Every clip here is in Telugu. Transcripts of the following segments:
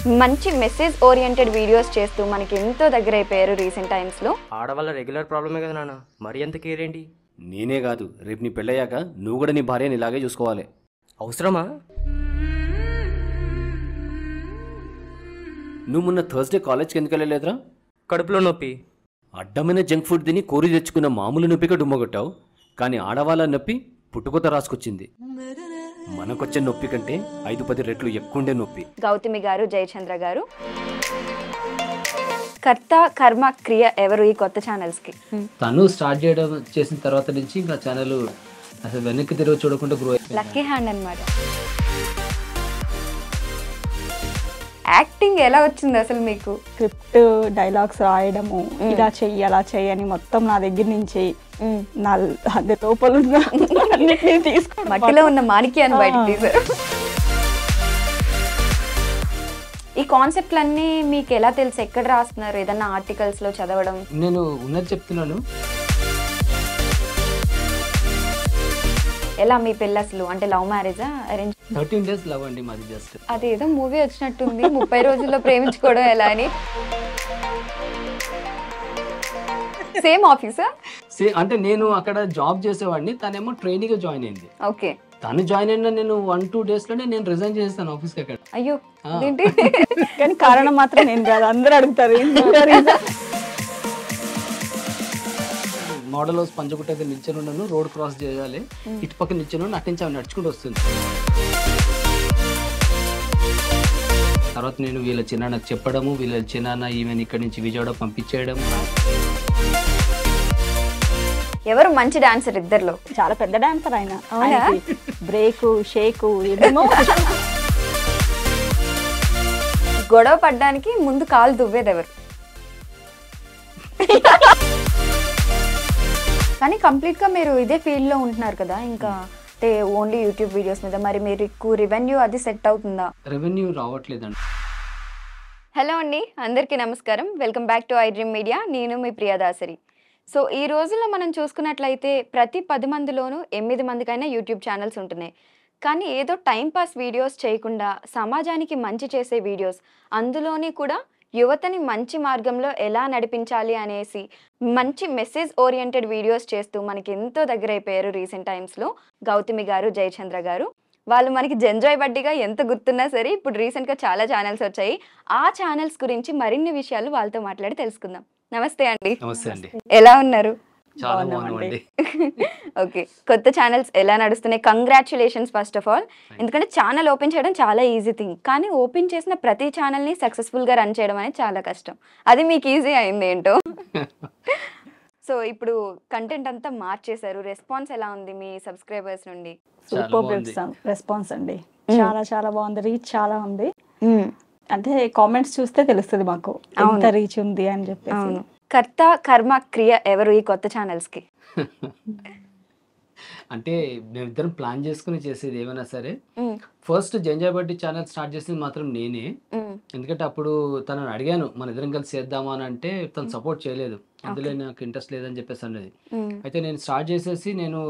మంచి మెసేజ్ ఓరియంటెడ్ వీడియోస్ చేస్తూ మనకి ఎంతో దగ్గర అయిపోయారు రీసెంట్ టైమ్స్లో. ఆడవాళ్ళ రెగ్యులర్ ప్రాబ్లమే కదా నాన్న, మరి ఎంత కేర్ ఏంటి? నేనే కాదు, రేపు నీ పెళ్ళయ్యాక నువ్వు కూడా నీ భార్యని ఇలాగే చూసుకోవాలి. అవసరమా? నువ్వు మొన్న థర్స్డే కాలేజ్కి ఎందుకు వెళ్ళలేదురా? కడుపులో నొప్పి. అడ్డమైన జంక్ ఫుడ్ తిని కోరి తెచ్చుకున్న మామూలు నొప్పిగా డుమ్మగొట్టావు, కానీ ఆడవాళ్ళ నొప్పి పుట్టుకొత రాసుకొచ్చింది. మనకొచ్చే నొప్పి కంటే 5-10 రెట్లు ఎక్కువండే నొప్పి. గౌతమి గారు, జయచంద్ర గారు, కర్త కర్మ క్రియ ఎవరు ఈ కొత్త ఛానల్స్కి? తను స్టార్ట్ చేసిన తర్వాత నుంచి ఇంకా ఛానల్ అసలు వెనక్కి తిరిగి చూడకుండా గ్రో అయిపోయింది. లక్కీ హ్యాండ్ అనమాట. యాక్టింగ్ ఎలా వచ్చింది అసలు మీకు? స్క్రిప్ట్ డైలాగ్స్ రాయడము, ఇలా చెయ్యి అలా చెయ్యని మొత్తం నా దగ్గర నుంచి నా అది లోపల అన్నిటినీ తీసుకో మట్టిలో ఉన్న మాణిక్యాన్ని బయటకు తీశారు. ఈ కాన్సెప్ట్లన్నీ మీకు ఎలా తెలుసు? ఎక్కడ రాస్తున్నారు? ఏదన్నా ఆర్టికల్స్ లో చదవడం? నేను ఉన్నది చెప్తున్నాను. ఎలా మీ పెళ్ళి అసలు? అంటే లవ్ మ్యారేజా, అరేంజ్? 13 days లవ్ అండి మాది. జస్ట్ అది ఏదో మూవీ వచ్చినట్టుంది, 30 రోజుల్లో ప్రేమించుకోవడం ఎలా అని. సేమ్ ఆఫీసా? అంటే నేను అక్కడ జాబ్ చేసేవాడిని, తనేమో ట్రైనింగ్ జాయిన్ అయింది. ఓకే. తను జాయిన్ అయిన నేను 1-2 days లోనే నేను రిజైన్ చేస్తాను ఆఫీస్కి. అక్కడ అయ్యో ఏంటి? కానీ కారణం మాత్రం నేను కాదు, అందరూ అడుగుతారు. మోడల్ హౌస్ పంచగుట్ట దగ్గర నిల్చొని ఉన్నాను, రోడ్ క్రాస్ చేయాలి, ఇటు పక్క నిల్చొని నటించి ఆమె నడుచుకుంటూ వస్తుంది. తర్వాత నేను వీళ్ళ చిన్నాన్నకు చెప్పడము, వీళ్ళ చిన్నాన్న ఈమెను ఇక్కడి నుంచి విజయవాడ పంపించేయడం. ఎవరు మంచి డాన్సర్ ఇద్దర్లో? చాలా పెద్ద డాన్సర్ ఆయన. బ్రేకు షేకు ఏమో. గొడవ పడ్డానికి ముందు కాలు దువ్వేది ఎవరు? కానీ కంప్లీట్ గా మీరు ఇదే ఫీల్డ్ లో ఉంటున్నారు కదా, ఇంకా అంటే ఓన్లీ యూట్యూబ్ వీడియోస్ మీద. మరి మీకు రెవెన్యూ అది సెట్ అవుతుందా? రెవెన్యూ రావట్లేదండి. హలో అండి, అందరికీ నమస్కారం. Welcome back to I dream media. నేను మీ ప్రియదాసరి. సో ఈ రోజుల్లో మనం చూసుకున్నట్లయితే ప్రతి 10 మందిలోనూ 8 మందికైనా యూట్యూబ్ ఛానల్స్ ఉంటున్నాయి. కానీ ఏదో టైంపాస్ వీడియోస్ చేయకుండా సమాజానికి మంచి చేసే వీడియోస్, అందులోని కూడా యువతని మంచి మార్గంలో ఎలా నడిపించాలి అనేసి మంచి మెసేజ్ ఓరియంటెడ్ వీడియోస్ చేస్తూ మనకి ఎంతో దగ్గర అయిపోయారు రీసెంట్ టైమ్స్లో గౌతమి గారు, జయచంద్ర గారు. వాళ్ళు మనకి జంజాయ్ బడ్డీగా ఎంత గుర్తున్నా సరే ఇప్పుడు రీసెంట్గా చాలా ఛానల్స్ వచ్చాయి. ఆ ఛానల్స్ గురించి మరిన్ని విషయాలు వాళ్ళతో మాట్లాడి తెలుసుకుందాం. నమస్తే అండి. నమస్తే అండి. ఎలా ఉన్నారు? చాలా బాగున్నామండి. ఓకే, కొత్త ఛానల్స్ ఎలా నడుస్తున్నాయి? Congratulations first of all. ఎందుకంటే ఛానల్ ఓపెన్ చేయడం చాలా ఈజీ థింగ్, కానీ ఓపెన్ చేసిన ప్రతి ఛానల్ని సక్సెస్ఫుల్గా రన్ చేయడం అనేది చాలా కష్టం. అది మీకు ఈజీ అయింది ఏంటో. సో ఇప్పుడు కంటెంట్ అంతా మార్చేశారు. రెస్పాన్స్ ఎలా ఉంది మీ సబ్స్క్రైబర్స్ నుండి? సూపర్ రెస్పాన్స్ అండి. చాలా చాలా బాగుంది. రీచ్ చాలా ఉంది. అంటే కామెంట్స్ చూస్తే తెలుస్తుంది మాకు ఎంత రీచ్ ఉంది అని చెప్పేసి. కర్త కర్మ క్రియ ఎవరు ఈ కొత్త ఛానల్స్కి? అంటే మేమిద్దరం ప్లాన్ చేసుకుని చేసేది ఏమైనా సరే. ఫస్ట్ జంజాయ్ బడ్డీ ఛానల్ స్టార్ట్ చేసింది మాత్రం నేనే. ఎందుకంటే అప్పుడు తనని అడిగాను మన ఇద్దరం కలిసి చేద్దామా అని, అంటే తను సపోర్ట్ చేయలేదు. అందులో నాకు ఇంట్రెస్ట్ లేదని చెప్పేసి అన్నది. అయితే నేను స్టార్ట్ చేసేసి నేను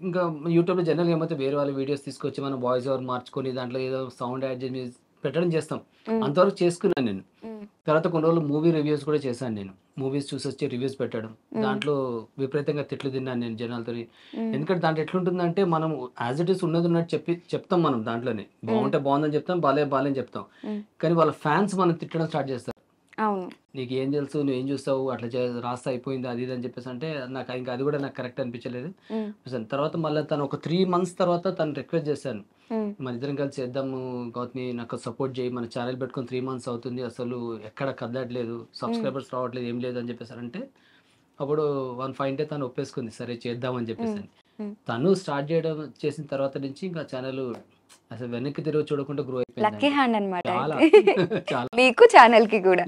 ఇంకా యూట్యూబ్లో జనరల్గా ఏమైతే వేరే వాళ్ళ వీడియోస్ తీసుకొచ్చి మనం వాయిస్ ఓవర్ మార్చుకొని దాంట్లో ఏదో సౌండ్ యాడ్ చేసి పెట్టడం చేస్తాం, అంతవరకు చేసుకున్నాను నేను. తర్వాత కొన్ని రోజులు మూవీ రివ్యూస్ కూడా చేశాను నేను. మూవీస్ చూసి వచ్చి రివ్యూస్ పెట్టడం, దాంట్లో విపరీతంగా తిట్లు తిన్నాను నేను జనాలతో. ఎందుకంటే దాంట్లో ఎట్లుంటుందంటే మనం యాజ్ ఇట్ ఈస్ ఉన్నది ఉన్నట్టు చెప్తాం మనం. దాంట్లోనే బాగుంటే బాగుందని చెప్తాం, బాగాలేని చెప్తాం. కానీ వాళ్ళ ఫ్యాన్స్ మనం తిట్టడం స్టార్ట్ చేస్తారు. అవును, నీకు ఏం తెలుసు, నువ్వు ఏం చూస్తావు, అట్లా రాస్తా అయిపోయింది అది ఇది అని చెప్పేసి. అంటే నాకు ఇంకా అది కూడా నాకు కరెక్ట్ అనిపించలేదు. తర్వాత మళ్ళీ తను ఒక 3 months తర్వాత తను రిక్వెస్ట్ చేశాను, మన ఇద్దరం కలిసి చేద్దాము గౌతమి, నాకు సపోర్ట్ చేయి, మన ఛానల్ పెట్టుకొని 3 months అవుతుంది, అసలు ఎక్కడ కదలట్లేదు, సబ్స్క్రైబర్స్ రావట్లేదు, ఏం లేదు అని చెప్పేసారంటే అప్పుడు 1 fine day తను ఒప్పేసుకుంది, సరే చేద్దామని చెప్పేసి. తను స్టార్ట్ చేసిన తర్వాత నుంచి ఇంకా ఛానల్ అసలు వెనక్కి తిరిగి చూడకుండా గ్రో అయిపోయింది. లక్కీ హ్యాండ్ అనమాట చాలా మీకు, ఛానల్ కి కూడా.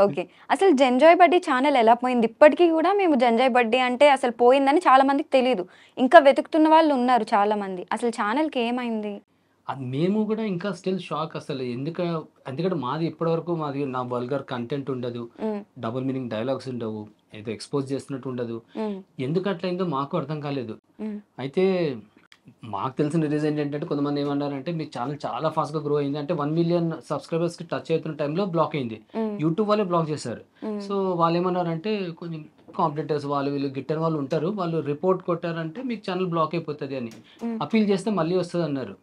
ఓకే, అసలు జంజాయ్ బడ్డీ ఛానల్ ఎలా పోయింది? ఇప్పటికీ కూడా మేము జంజాయ్ బడ్డీ అంటే అసలు పోయిందని చాలా మందికి తెలియదు, ఇంకా వెతుకుతున్న వాళ్ళు ఉన్నారు చాలా మంది. అసలు ఛానల్ కి ఏమైంది? అది మేము కూడా ఇంకా స్టిల్ షాక్ అసలు. ఎందుకంటే మాది ఇప్పటివరకు నా వల్గర్ కంటెంట్ ఉండదు, డబుల్ మీనింగ్ డైలాగ్స్ ఉండవు, ఏదో ఎక్స్పోజ్ చేస్తున్నట్టు ఉండదు. ఎందుకు అట్లయిందో మాకు అర్థం కాలేదు. అయితే మాకు తెలిసిన రీజన్ ఏంటంటే కొంతమంది ఏమన్నారంటే మీ ఛానల్ చాలా ఫాస్ట్గా గ్రో అయింది, అంటే 1 మిలియన్ సబ్స్క్రైబర్స్కి టచ్ అవుతున్న టైంలో బ్లాక్ అయింది, యూట్యూబ్ వాళ్ళే బ్లాక్ చేశారు. సో వాళ్ళు ఏమన్నారంటే కొంచెం కాంపిటేటర్స్ వాళ్ళు వీళ్ళు గిట్టని వాళ్ళు ఉంటారు, వాళ్ళు రిపోర్ట్ కొట్టారంటే మీకు ఛానల్ బ్లాక్ అయిపోతుంది అని అప్పీల్ చేస్తే మళ్ళీ వస్తుంది అన్నారు.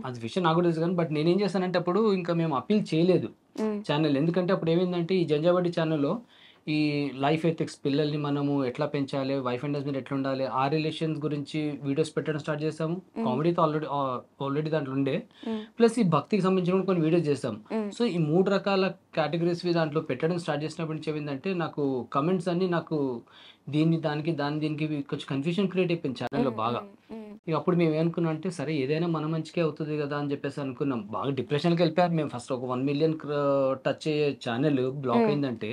అది విషయం నాకు కూడా తెలుసు కానీ బట్ నేనేం చేశానంటే అప్పుడు ఇంకా మేము అప్పీల్ చేయలేదు ఛానల్. ఎందుకంటే అప్పుడు ఏమైందంటే ఈ జంజాబడి ఛానల్లో ఈ లైఫ్ ఎథిక్స్, పిల్లల్ని మనము ఎట్లా పెంచాలి, వైఫ్ అండ్ హస్బెండ్ ఎట్లా ఉండాలి, ఆ రిలేషన్స్ గురించి వీడియోస్ పెట్టడం స్టార్ట్ చేసాము. కామెడీతో ఆల్రెడీ దాంట్లో ఉండే, ప్లస్ ఈ భక్తికి సంబంధించిన కొన్ని వీడియోస్ చేసాం. సో ఈ 3 రకాల కేటగిరీస్ దాంట్లో పెట్టడం స్టార్ట్ చేసినప్పటి నుంచి ఏమైందంటే నాకు కమెంట్స్ అన్ని నాకు దానికి దీనికి కొంచెం కన్ఫ్యూజన్ క్రియేట్ అయిపోయింది ఛానల్లో బాగా. ఇక అప్పుడు మేము ఏమనుకున్నాం అంటే సరే ఏదైనా మన మంచికే అవుతుంది కదా అని చెప్పేసి అనుకున్నాం. బాగా డిప్రెషన్కి వెళ్ళిపోయారు మేము. ఫస్ట్ ఒక 1 మిలియన్ టచ్ అయ్యే ఛానల్ బ్లాక్ అయిందంటే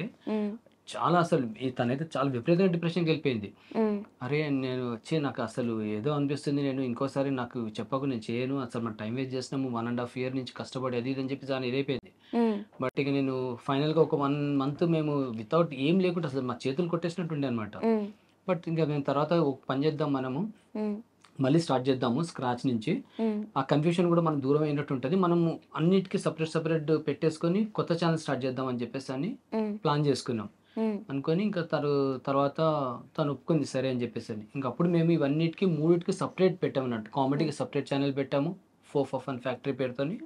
చాలా అసలు తనైతే చాలా విపరీతంగా డిప్రెషన్కి వెళ్ళిపోయింది. అరే నేను వచ్చి నాకు అసలు ఏదో అనిపిస్తుంది, నేను ఇంకోసారి నాకు చెప్పకు నేను చేయను, అసలు మన టైం వేస్ట్ చేసినాము 1.5 year నుంచి కష్టపడి అది ఇది అని చెప్పి దాని ఇదైపోయింది. బట్ ఇక నేను ఫైనల్గా ఒక 1 month మేము వితౌట్ ఏం లేకుండా అసలు మా చేతులు కొట్టేసినట్టుండే అనమాట. బట్ ఇంకా మేము తర్వాత ఒక పని చేద్దాం, మనము మళ్ళీ స్టార్ట్ చేద్దాము స్క్రాచ్ నుంచి. ఆ కన్ఫ్యూషన్ కూడా మనం దూరం అయినట్టు ఉంటుంది, మనము అన్నిటికీ సపరేట్ పెట్టేసుకొని కొత్త ఛానల్ స్టార్ట్ చేద్దాం అని చెప్పేసి అని ప్లాన్ చేసుకున్నాం. అనుకొని ఇంకా తర్వాత తను ఒప్పుకుంది సరే అని చెప్పేసి అని. ఇంకా అప్పుడు మేము ఇవన్నిటికి 3కి సపరేట్ పెట్టాము అన్నట్టు. కామెడీకి సపరేట్ ఛానల్ పెట్టాము, 4 for Fun ఫ్యాక్టరీ పేరుతోని.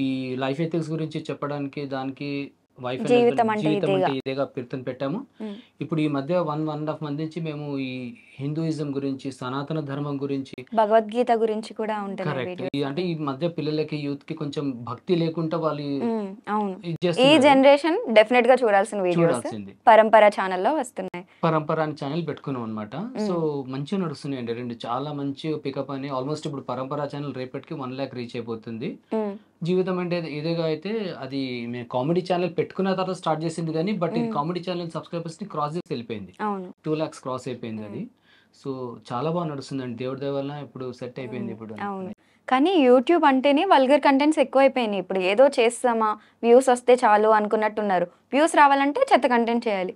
ఈ లైఫ్ ఎథిక్స్ గురించి చెప్పడానికి దానికి వైఫ్ జీవితం అంటే ఇదేగా పేరుతో పెట్టాము. ఇప్పుడు ఈ మధ్య 1.5 month నుంచి మేము ఈ హిందూయిజం గురించి, సనాతన ధర్మం గురించి, భగవద్గీత గురించి కూడా ఉంటుంది కరెక్ట్, అంటే ఈ మధ్య పిల్లలకి యూత్ కి కొంచెం భక్తి లేకుండా వాళ్ళు అవును ఈ జనరేషన్ డెఫినెట్ గా చూడాల్సిన వీడియోస్ చూడాల్సింది పరంపర ఛానల్లో వస్తున్నాయి. పరంపర అని ఛానల్ పెట్టుకున్నాం అనమాట. సో మంచిగా నడుస్తున్నాయండి రెండు, చాలా మంచి పికప్ అని. ఆల్మోస్ట్ ఇప్పుడు పరంపర ఛానల్ రేపటికి 1 lakh రీచ్ అయిపోతుంది. జీవితం అంటే ఇదేగా అయితే అది మేము కామెడీ ఛానల్ పెట్టుకున్న తర్వాత స్టార్ట్ చేసింది కానీ బట్ ఇది కామెడీ ఛానల్ సబ్స్క్రైబర్స్ ని క్రాస్ చేసి వెళ్ళిపోయింది, 2 lakhs క్రాస్ అయిపోయింది అది. సో చాలా బాగా నడుస్తుందండి, దేవుడి దయ వల్ల ఇప్పుడు సెట్ అయిపోయింది ఇప్పుడు. అవును, కానీ యూట్యూబ్ అంటేనే వల్గర్ కంటెంట్స్ ఎక్కువైపోయినాయి. ఇప్పుడు ఏదో చేస్తామా వ్యూస్ వస్తే చాలు అనుకున్నట్టున్నారు. వ్యూస్ రావాలంటే చెత్త కంటెంట్ చేయాలి.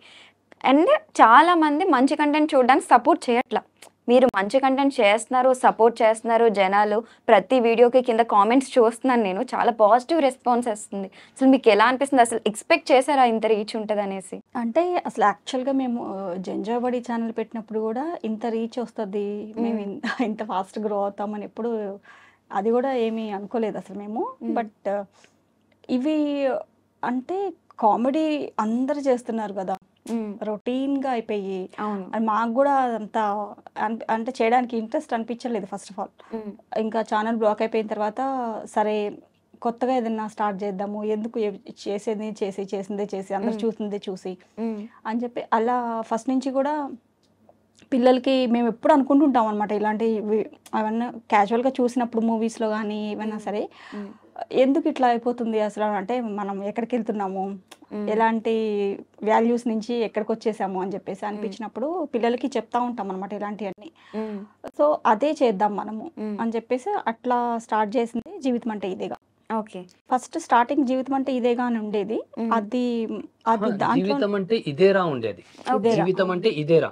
అండ్ చాలా మంది మంచి కంటెంట్ చూడడానికి సపోర్ట్ చేయట్లా. మీరు మంచి కంటెంట్ చేస్తున్నారు, సపోర్ట్ చేస్తున్నారు, జనాలు ప్రతి వీడియోకి కింద కామెంట్స్ చూస్తున్నాను నేను, చాలా పాజిటివ్ రెస్పాన్స్ వస్తుంది. అసలు మీకు ఎలా అనిపిస్తుంది? అసలు ఎక్స్పెక్ట్ చేశారా ఇంత రీచ్ ఉంటుంది అనేసి? అంటే అసలు యాక్చువల్గా మేము జంజాబడి ఛానల్ పెట్టినప్పుడు కూడా ఇంత రీచ్ వస్తుంది, మేము ఇంత ఫాస్ట్ గ్రో అవుతామని ఎప్పుడు అది కూడా ఏమీ అనుకోలేదు అసలు మేము. బట్ ఇవి అంటే కామెడీ అందరు చేస్తున్నారు కదా, రొటీన్గా అయిపోయి మాకు కూడా అంత అంటే చేయడానికి ఇంట్రెస్ట్ అనిపించలేదు ఫస్ట్ ఆఫ్ ఆల్. ఇంకా ఛానల్ బ్లాక్ అయిపోయిన తర్వాత సరే కొత్తగా ఏదైనా స్టార్ట్ చేద్దాము, ఎందుకు చేసిందే చేసి అందరు చూసిందే చూసి అని చెప్పి అలా ఫస్ట్ నుంచి కూడా పిల్లలకి మేము ఎప్పుడు అనుకుంటుంటాం అనమాట. ఇలాంటి ఏమన్నా క్యాజువల్గా చూసినప్పుడు మూవీస్లో కానీ ఏమైనా సరే ఎందుకు ఇట్లా అయిపోతుంది అసలు, అంటే మనం ఎక్కడికి వెళ్తున్నాము, ఎలాంటి వాల్యూస్ నుంచి ఎక్కడికి వచ్చేసాము అని చెప్పేసి అనిపించినప్పుడు పిల్లలకి చెప్తా ఉంటాం అనమాట ఇలాంటివన్నీ. సో అదే చేద్దాం మనము అని చెప్పేసి అట్లా స్టార్ట్ చేసింది జీవితం అంటే ఇదేగా. ఓకే, ఫస్ట్ స్టార్టింగ్ జీవితం అంటే ఇదేగా అని ఉండేది. అది జీవితం అంటే ఇదేరా ఉండేది, జీవితం అంటే ఇదేరా,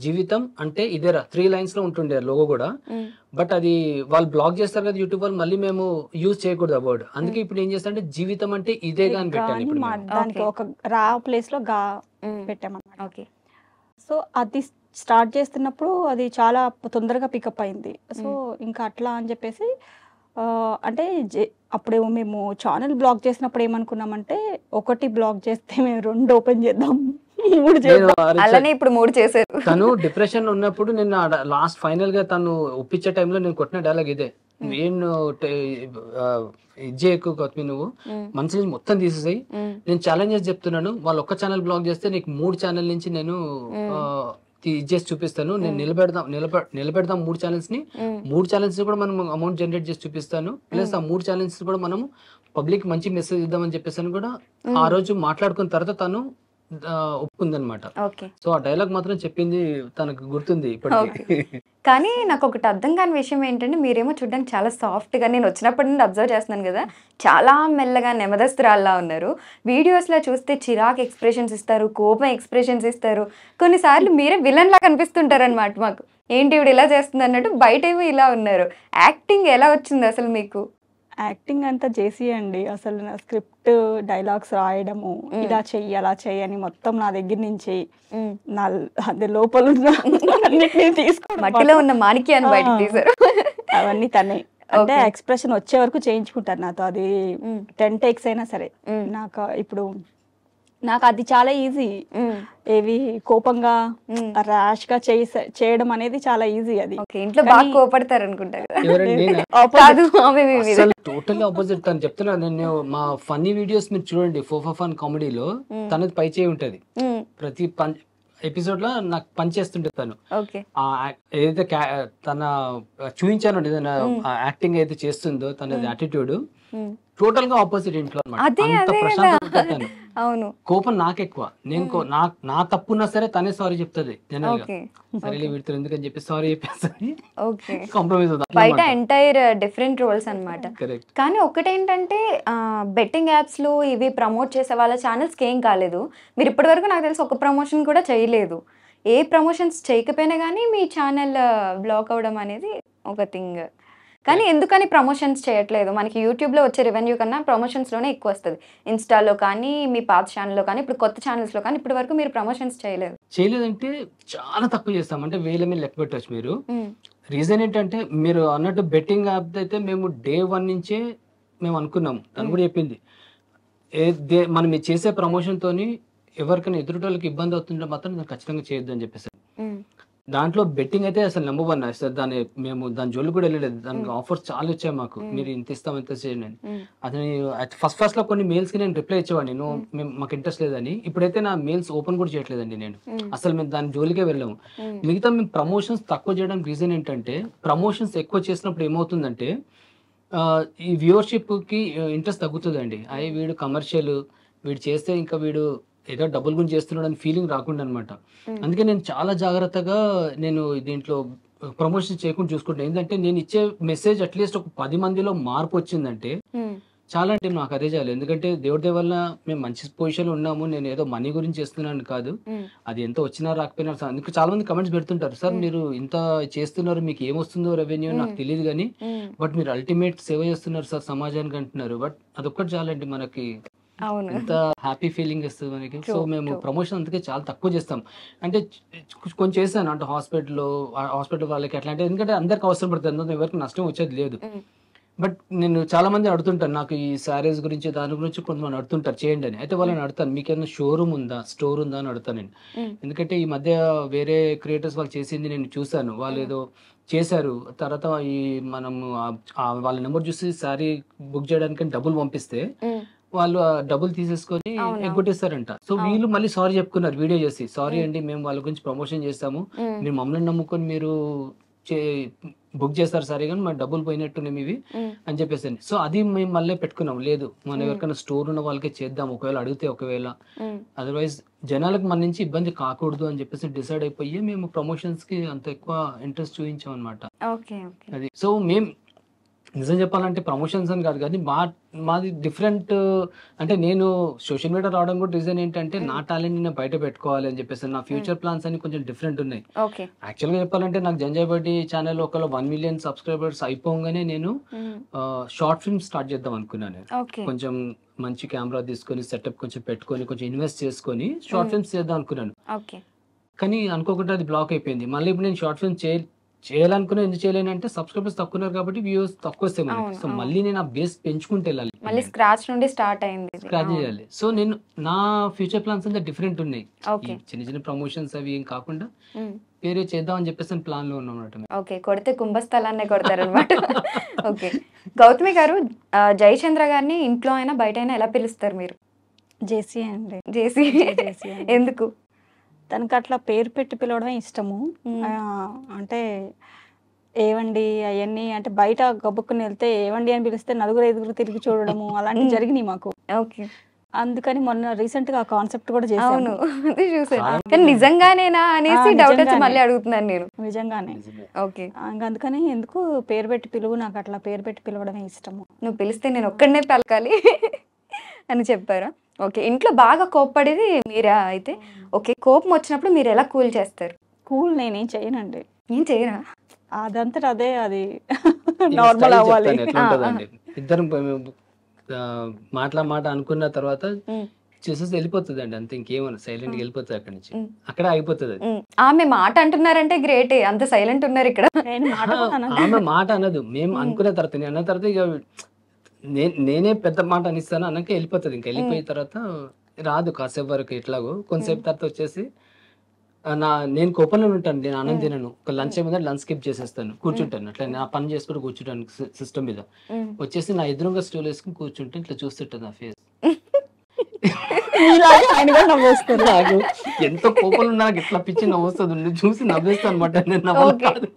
జీవితం అంటే ఇదేరా 3 lines లో ఉంటుండే లోగో కూడా. బట్ అది వాళ్ళు బ్లాక్ చేస్తారు కదా యూట్యూబ్ వాళ్ళు, మళ్ళీ మేము యూజ్ చేయకూడదు ఆ వర్డ్. అందుకే ఇప్పుడు ఏం చేస్తా అంటే జీవితం అంటే ఇదేగా అని పెట్టాను. దానికి ఒక రా ప్లేస్ లో గా పెట్టామన్నమాట. ఓకే, సో అది స్టార్ట్ చేస్తున్నప్పుడు అది చాలా తొందరగా పికప్ అయింది. సో ఇంకా అట్లా అని చెప్పేసి అంటే అప్పుడు మేము ఛానల్ బ్లాక్ చేసినప్పుడు ఏమనుకున్నామంటే ఒకటి బ్లాక్ చేస్తే మేము 2 ఓపెన్ చేద్దాం, 3 చేద్దాం, అలానే ఇప్పుడు 3 చేశారు. తను డిప్రెషన్ ఉన్నప్పుడు నేను లాస్ట్ ఫైనల్ గా తను ఒప్పించే టైంలో నేను కొట్టిన డైలాగ్ ఇదే, నేను ఇజ్జేకు కొత్త నువ్వు మనసు నుంచి మొత్తం తీసేసాయి, నేను ఛాలెంజెస్ చెప్తున్నాను, వాళ్ళు ఒక్క ఛానల్ బ్లాక్ చేస్తే నీకు 3 ఛానల్ నుంచి నేను చేసి చూపిస్తాను, నేను నిలబెడదాం 3 ఛానల్స్ ని, 3 ఛానల్స్ కూడా మనం అమౌంట్ జనరేట్ చేసి చూపిస్తాను, ప్లస్ ఆ 3 ఛానల్స్ కూడా మనం పబ్లిక్ మంచి మెసేజ్ ఇద్దామని చెప్పేసి కూడా ఆ రోజు మాట్లాడుకున్న తర్వాత తను ఒప్పుకుందనమాట. సో ఆ డైలాగ్ మాత్రం చెప్పింది తనకు గుర్తుంది ఇప్పటికీ. కానీ నాకు ఒకటి అర్థం కాని విషయం ఏంటంటే మీరేమో చూడడానికి చాలా సాఫ్ట్ గా, నేను వచ్చినప్పటి నుండి అబ్జర్వ్ చేస్తున్నాను కదా, చాలా మెల్లగా నెమదస్తురాల్లా ఉన్నారు. వీడియోస్ లో చూస్తే చిరాకు ఎక్స్ప్రెషన్స్ ఇస్తారు, కోపం ఎక్స్ప్రెషన్స్ ఇస్తారు, కొన్నిసార్లు మీరే విలన్ లా కనిపిస్తుంటారు అనమాట మాకు. ఏంటి ఇవిడ ఇలా చేస్తుంది అన్నట్టు బయటేమో ఇలా ఉన్నారు. యాక్టింగ్ ఎలా వచ్చింది అసలు మీకు? యాక్టింగ్ అంతా చేసి అండి అసలు నా స్క్రిప్ట్ డైలాగ్స్ రాయడము ఇలా చెయ్యి అలా చెయ్యి అని మొత్తం నా దగ్గర నుంచి నా అదే లోపల ఉన్న అన్నిటిని తీసుకోవడం మట్టిలో ఉన్న మాణిక్యాన్ని బయటకు తీశారు. అవన్నీ తనే అంటే ఎక్స్ప్రెషన్ వచ్చే వరకు చేయించుకుంటారు నాతో. అది 10 టేక్స్ అయినా సరే. నాకు అది చాలా ఈజీ. ఏవి కోపంగా ర్యాష్ గా చేయడం అనేది చాలా ఈజీ. అది ఇంట్లో బాగా కోపడతారు అనుకుంటా కదా. ఎవరండి నేనా? కాదు, ఆమె మీ మీద. అసలు టోటల్ ఆపోజిట్. తను చెప్తున్నా, నేను మా ఫన్నీ వీడియోస్ మీరు చూడండి, ఫన్ కామెడీలో తనది పై చేయి ఉంటది. ప్రతి ఎపిసోడ్ లో నాకు పని చేస్తుంటే తను ఏదైతే తన చూపించాను ఏదైనా యాక్టింగ్ అయితే చేస్తుందో తన యాటిట్యూడ్ టోటల్ గా ఆపోజిట్ ఇంట్లో అన్నమాట. అవును, కోపం నాకు ఎక్కువ. నేను నా తప్పున్నా సరే తనే సారీ చెప్తుంది జనరల్ గా. సరే వీటితో ఎందుకని చెప్పి సారీ చెప్పేసి కాంప్రమైజ్ అవుతుంది. బయట ఎంటైర్ డిఫరెంట్ రోల్స్ అన్నమాట. కానీ ఒకటేంటంటే బెట్టింగ్ యాప్స్ లో ఇవి ప్రమోట్ చేసే వాళ్ళ ఛానల్స్ కి ఏం కాలేదు. మీరు ఇప్పటి వరకు నాకు తెలిసి ఒక ప్రమోషన్ కూడా చేయలేదు. ఏ ప్రమోషన్స్ చేయకపోయినా కానీ మీ ఛానల్ బ్లాక్ అవడం అనేది ఒక థింగ్. కానీ ఎందుకని ప్రమోషన్స్ చేయట్లేదు? మనకి యూట్యూబ్లో వచ్చే రెవెన్యూ కన్నా ప్రమోషన్స్లోనే ఎక్కువ వస్తుంది. ఇన్స్టాలో కానీ మీ పాత ఛానల్లో కానీ ఇప్పుడు కొత్త ఛానల్స్లో కానీ ఇప్పటి వరకు మీరు ప్రమోషన్స్ చేయలేదంటే చాలా తక్కువ చేస్తాం. అంటే వేల మీద లెక్క పెట్టవచ్చు మీరు. రీజన్ ఏంటంటే మీరు అన్నట్టు బెట్టింగ్ యాప్ అయితే మేము Day 1 నుంచే మేము అనుకున్నాము. తను కూడా చెప్పింది మనం చేసే ప్రమోషన్ తోని ఎవరికైనా ఎదురుటోళ్ళకి ఇబ్బంది అవుతుంటే మాత్రం ఖచ్చితంగా చేయొద్దు అని చెప్పేసి. దాంట్లో బెట్టింగ్ అయితే అసలు నెంబర్ 1 అసలు మేము దాని జోలు కూడా వెళ్ళలేదు. దానికి ఆఫర్స్ చాలా వచ్చాయి మాకు. మీరు ఇంత ఇస్తాం ఎంత చేయండి అని. అతని ఫస్ట్ లో కొన్ని మెయిల్స్ కి నేను రిప్లై ఇచ్చేవాడిని, మాకు ఇంట్రెస్ట్ లేదని. ఇప్పుడైతే నా మెయిల్స్ ఓపెన్ కూడా చేయట్లేదండి నేను. అసలు మేము దాని జోలికే వెళ్ళాము. మిగతా మేము ప్రమోషన్స్ తక్కువ చేయడానికి రీజన్ ఏంటంటే, ప్రమోషన్స్ ఎక్కువ చేసినప్పుడు ఏమవుతుందంటే ఈ వ్యూవర్షిప్ కి ఇంట్రెస్ట్ తగ్గుతుందండి. వీడు కమర్షియల్, వీడు చేస్తే ఇంకా వీడు ఏదో డబ్బులు గురించి చేస్తున్నాడు అని ఫీలింగ్ రాకుండా అనమాట. అందుకే నేను చాలా జాగ్రత్తగా నేను దీంట్లో ప్రమోషన్ చేయకుండా చూసుకుంటాను. ఏంటంటే నేను ఇచ్చే మెసేజ్ అట్లీస్ట్ ఒక 10 మందిలో మార్పు వచ్చిందంటే చాలా అంటే నాకు అదే చాలు. ఎందుకంటే దేవుడి వల్ల మేము మంచి పొజిషన్ ఉన్నాము. నేను ఏదో మనీ గురించి చేస్తున్నాను కాదు, అది ఎంత వచ్చినా రాకపోయినా. అందుకు చాలా మంది కమెంట్స్ పెడుతుంటారు, సార్ మీరు ఇంత చేస్తున్నారు, మీకు ఏమొస్తుందో రెవెన్యూ నాకు తెలియదు కానీ బట్ మీరు అల్టిమేట్ సేవ చేస్తున్నారు సార్ సమాజానికి అంటున్నారు. బట్ అదొక్కటి చాలండి మనకి ఎంత హ్యాపీ ఫీలింగ్ ఇస్తుంది మనకి. సో మేము ప్రమోషన్ అందుకే చాలా తక్కువ చేస్తాం. అంటే కొంచెం చేశాను అంటే హాస్పిటల్ వాళ్ళకి అట్లా, అంటే ఎందుకంటే అందరికి అవసరం పడుతుంది, ఎవరికి నష్టం వచ్చేది లేదు. బట్ నేను చాలా మంది అడుగుతుంటాను, నాకు ఈ శారీస్ గురించి దాని గురించి కొంతమంది అడుగుతుంటారు చేయండి అని. అయితే వాళ్ళని అడుగుతాను, మీకు ఏదైనా షోరూమ్ ఉందా, స్టోర్ ఉందా అని అడుగుతాను నేను. ఎందుకంటే ఈ మధ్య వేరే క్రియేటర్స్ వాళ్ళు చేసింది నేను చూసాను. వాళ్ళు ఏదో చేశారు, తర్వాత ఈ మనము వాళ్ళ నెంబర్ చూసి శారీ బుక్ చేయడానికి డబ్బులు పంపిస్తే వాళ్ళు ఆ డబ్బులు తీసేసుకొని ఎగ్గొట్టేస్తారంట. సో వీళ్ళు మళ్ళీ సారీ చెప్పుకున్నారు వీడియో చేసి, సారీ అండి మేము వాళ్ళ గురించి ప్రమోషన్ చేస్తాము, మీరు మమ్మల్ని నమ్ముకొని మీరు బుక్ చేస్తారు సరే కానీ మన డబ్బులు పోయినట్టున్నాయి ఇవి అని చెప్పేసి. సో అది మేము మళ్ళీ పెట్టుకున్నాం, లేదు మనం ఎవరికైనా స్టోర్ ఉన్న వాళ్ళకే చేద్దాం, ఒకవేళ అడిగితే ఒకవేళ, అదర్వైజ్ జనాలకు మన నుంచి ఇబ్బంది కాకూడదు అని చెప్పేసి డిసైడ్ అయిపోయి మేము ప్రమోషన్స్ కి అంత ఎక్కువ ఇంట్రెస్ట్ చూపించాం అనమాట. అది సో మేము నిజం చెప్పాలంటే ప్రమోషన్స్ అని కాదు కానీ మాది డిఫరెంట్. అంటే నేను సోషల్ మీడియా రావడం కూడా రీజన్ ఏంటంటే నా టాలెంట్ నేను బయట పెట్టుకోవాలి అని చెప్పేసి. నా ఫ్యూచర్ ప్లాన్స్ అని కొంచెం డిఫరెంట్ ఉన్నాయి. యాక్చువల్గా చెప్పాలంటే నాకు జంజాయ్ బడ్డీ ఛానల్ ఒకవేళ 1 million సబ్స్క్రైబర్స్ అయిపోగానే నేను షార్ట్ ఫిల్మ్ స్టార్ట్ చేద్దాం అనుకున్నాను. కొంచెం మంచి కెమెరా తీసుకొని సెటప్ కొంచెం పెట్టుకొని కొంచెం ఇన్వెస్ట్ చేసుకొని షార్ట్ ఫిల్మ్స్ చేద్దాం అనుకున్నాను. కానీ అనుకోకుండా అది బ్లాక్ అయిపోయింది. మళ్ళీ ఇప్పుడు నేను షార్ట్ ఫిల్మ్ చేయాలనుకున్నా, ఎందుకు చేయలేనంటే సబ్స్క్రైబర్స్ తక్కువ ఉన్నారు కాబట్టి వ్యూస్ తక్కువ వస్తాయి మనకి. సో మళ్ళీ నేను ఆ బేస్ పెంచుకుంటూ వెళ్ళాలి, మళ్ళీ స్క్రాచ్ నుండి స్టార్ట్ చేయాలి. సో నేను నా ఫ్యూచర్ ప్లాన్స్ అంతా డిఫరెంట్ ఉన్నాయి. చిన్న చిన్న ప్రమోషన్స్ అవి ఏం కాకుండా వేరే చేద్దాం అని చెప్పేసి ప్లాన్ లో ఉన్నాం. ఓకే, కొడితే కుంభస్థలాన్నే కొడతారనమాట. ఓకే, గౌతమి గారు, జయచంద్ర గారిని ఇంట్లో అయినా బయట అయినా ఎలా పిలుస్తారు మీరు? జేసీ అండి. జేసీ ఎందుకు? తనకు అట్లా పేరు పెట్టి పిలవడమే ఇష్టము. అంటే ఏవండి అవన్నీ, అంటే బయట గబ్బుక్కుని వెళ్తే ఏవండి అని పిలిస్తే 4-5 తిరిగి చూడడము అలాంటివి జరిగినాయి మాకు. అందుకని మొన్న రీసెంట్ గా కాన్సెప్ట్ కూడా చేశాను. చూసాను, నిజంగానేనా అనేసి డౌట్ వచ్చి మళ్ళీ అడుగుతున్నాను నేను. నిజంగానే. ఓకే, అందుకని ఎందుకు పేరు పెట్టి పిలువు, నాకు అట్లా పేరు పెట్టి పిలవడమే ఇష్టము. నువ్వు పిలిస్తే నేను ఒక్కడనే పలకాలి అని చెప్పారా? ఓకే, ఇంట్లో బాగా కోప్పడేది మీరా అయితే? ఓకే, కోపం వచ్చినప్పుడు మీరు ఎలా కూల్ చేస్తారు? కూల్ నేనేం చేయనండి. ఏం చేయరా? అదంతా అదే అది ఈ నార్మల్ స్టైల్ అవ్వాలి. చెప్తాను ఎట్లా ఉంటుందండి. ఇద్దరం మాట అనుకున్న తర్వాత చూసేసి వెళ్ళిపోతుంది అండి, అంతే. ఇంకేమన్నా సైలెంట్గా వెళ్ళిపోతుంది అక్కడి నుంచి, అక్కడ ఆగిపోతుంది అది. ఆమె మాట అంటున్నారంటే గ్రేటే, అంత సైలెంట్ ఉన్నారు ఇక్కడ. నేను మాట కూడా అనను. ఆమె మాట అనదు, మేము అనుకున్న తర్వాత, నేను అన్న తర్వాత ఇక నేనే పెద్ద మాట అనిస్తాను అన్నాక వెళ్ళిపోతుంది. ఇంకా వెళ్ళిపోయిన తర్వాత రాదు కాసేపు వరకు, ఎట్లాగో కొంతసేపు తర్వాత వచ్చేసి నేను కోపంలో ఉంటాను, నేను అన్నం తినను. ఒక లంచ్ అయిపోయిందా లంచ్ స్కిప్ చేసేస్తాను, కూర్చుంటాను అట్లా నా పని చేసుకుంటూ కూర్చుంటాను సిస్టమ్ మీద. వచ్చేసి నా ఎదురుగా స్టూల్ వేసుకుని కూర్చుంటే ఇట్లా చూస్తుంటాను నా ఫేస్. మీలాగే ఆయన కూడా నవ్వేస్తారు. నాకు ఎంత కోపంలో నాకు ఇట్లా పిచ్చి నవ్వుస్తుంది, చూసి నవ్వేస్తాను అనమాట. నేను నవ్వను కాదు,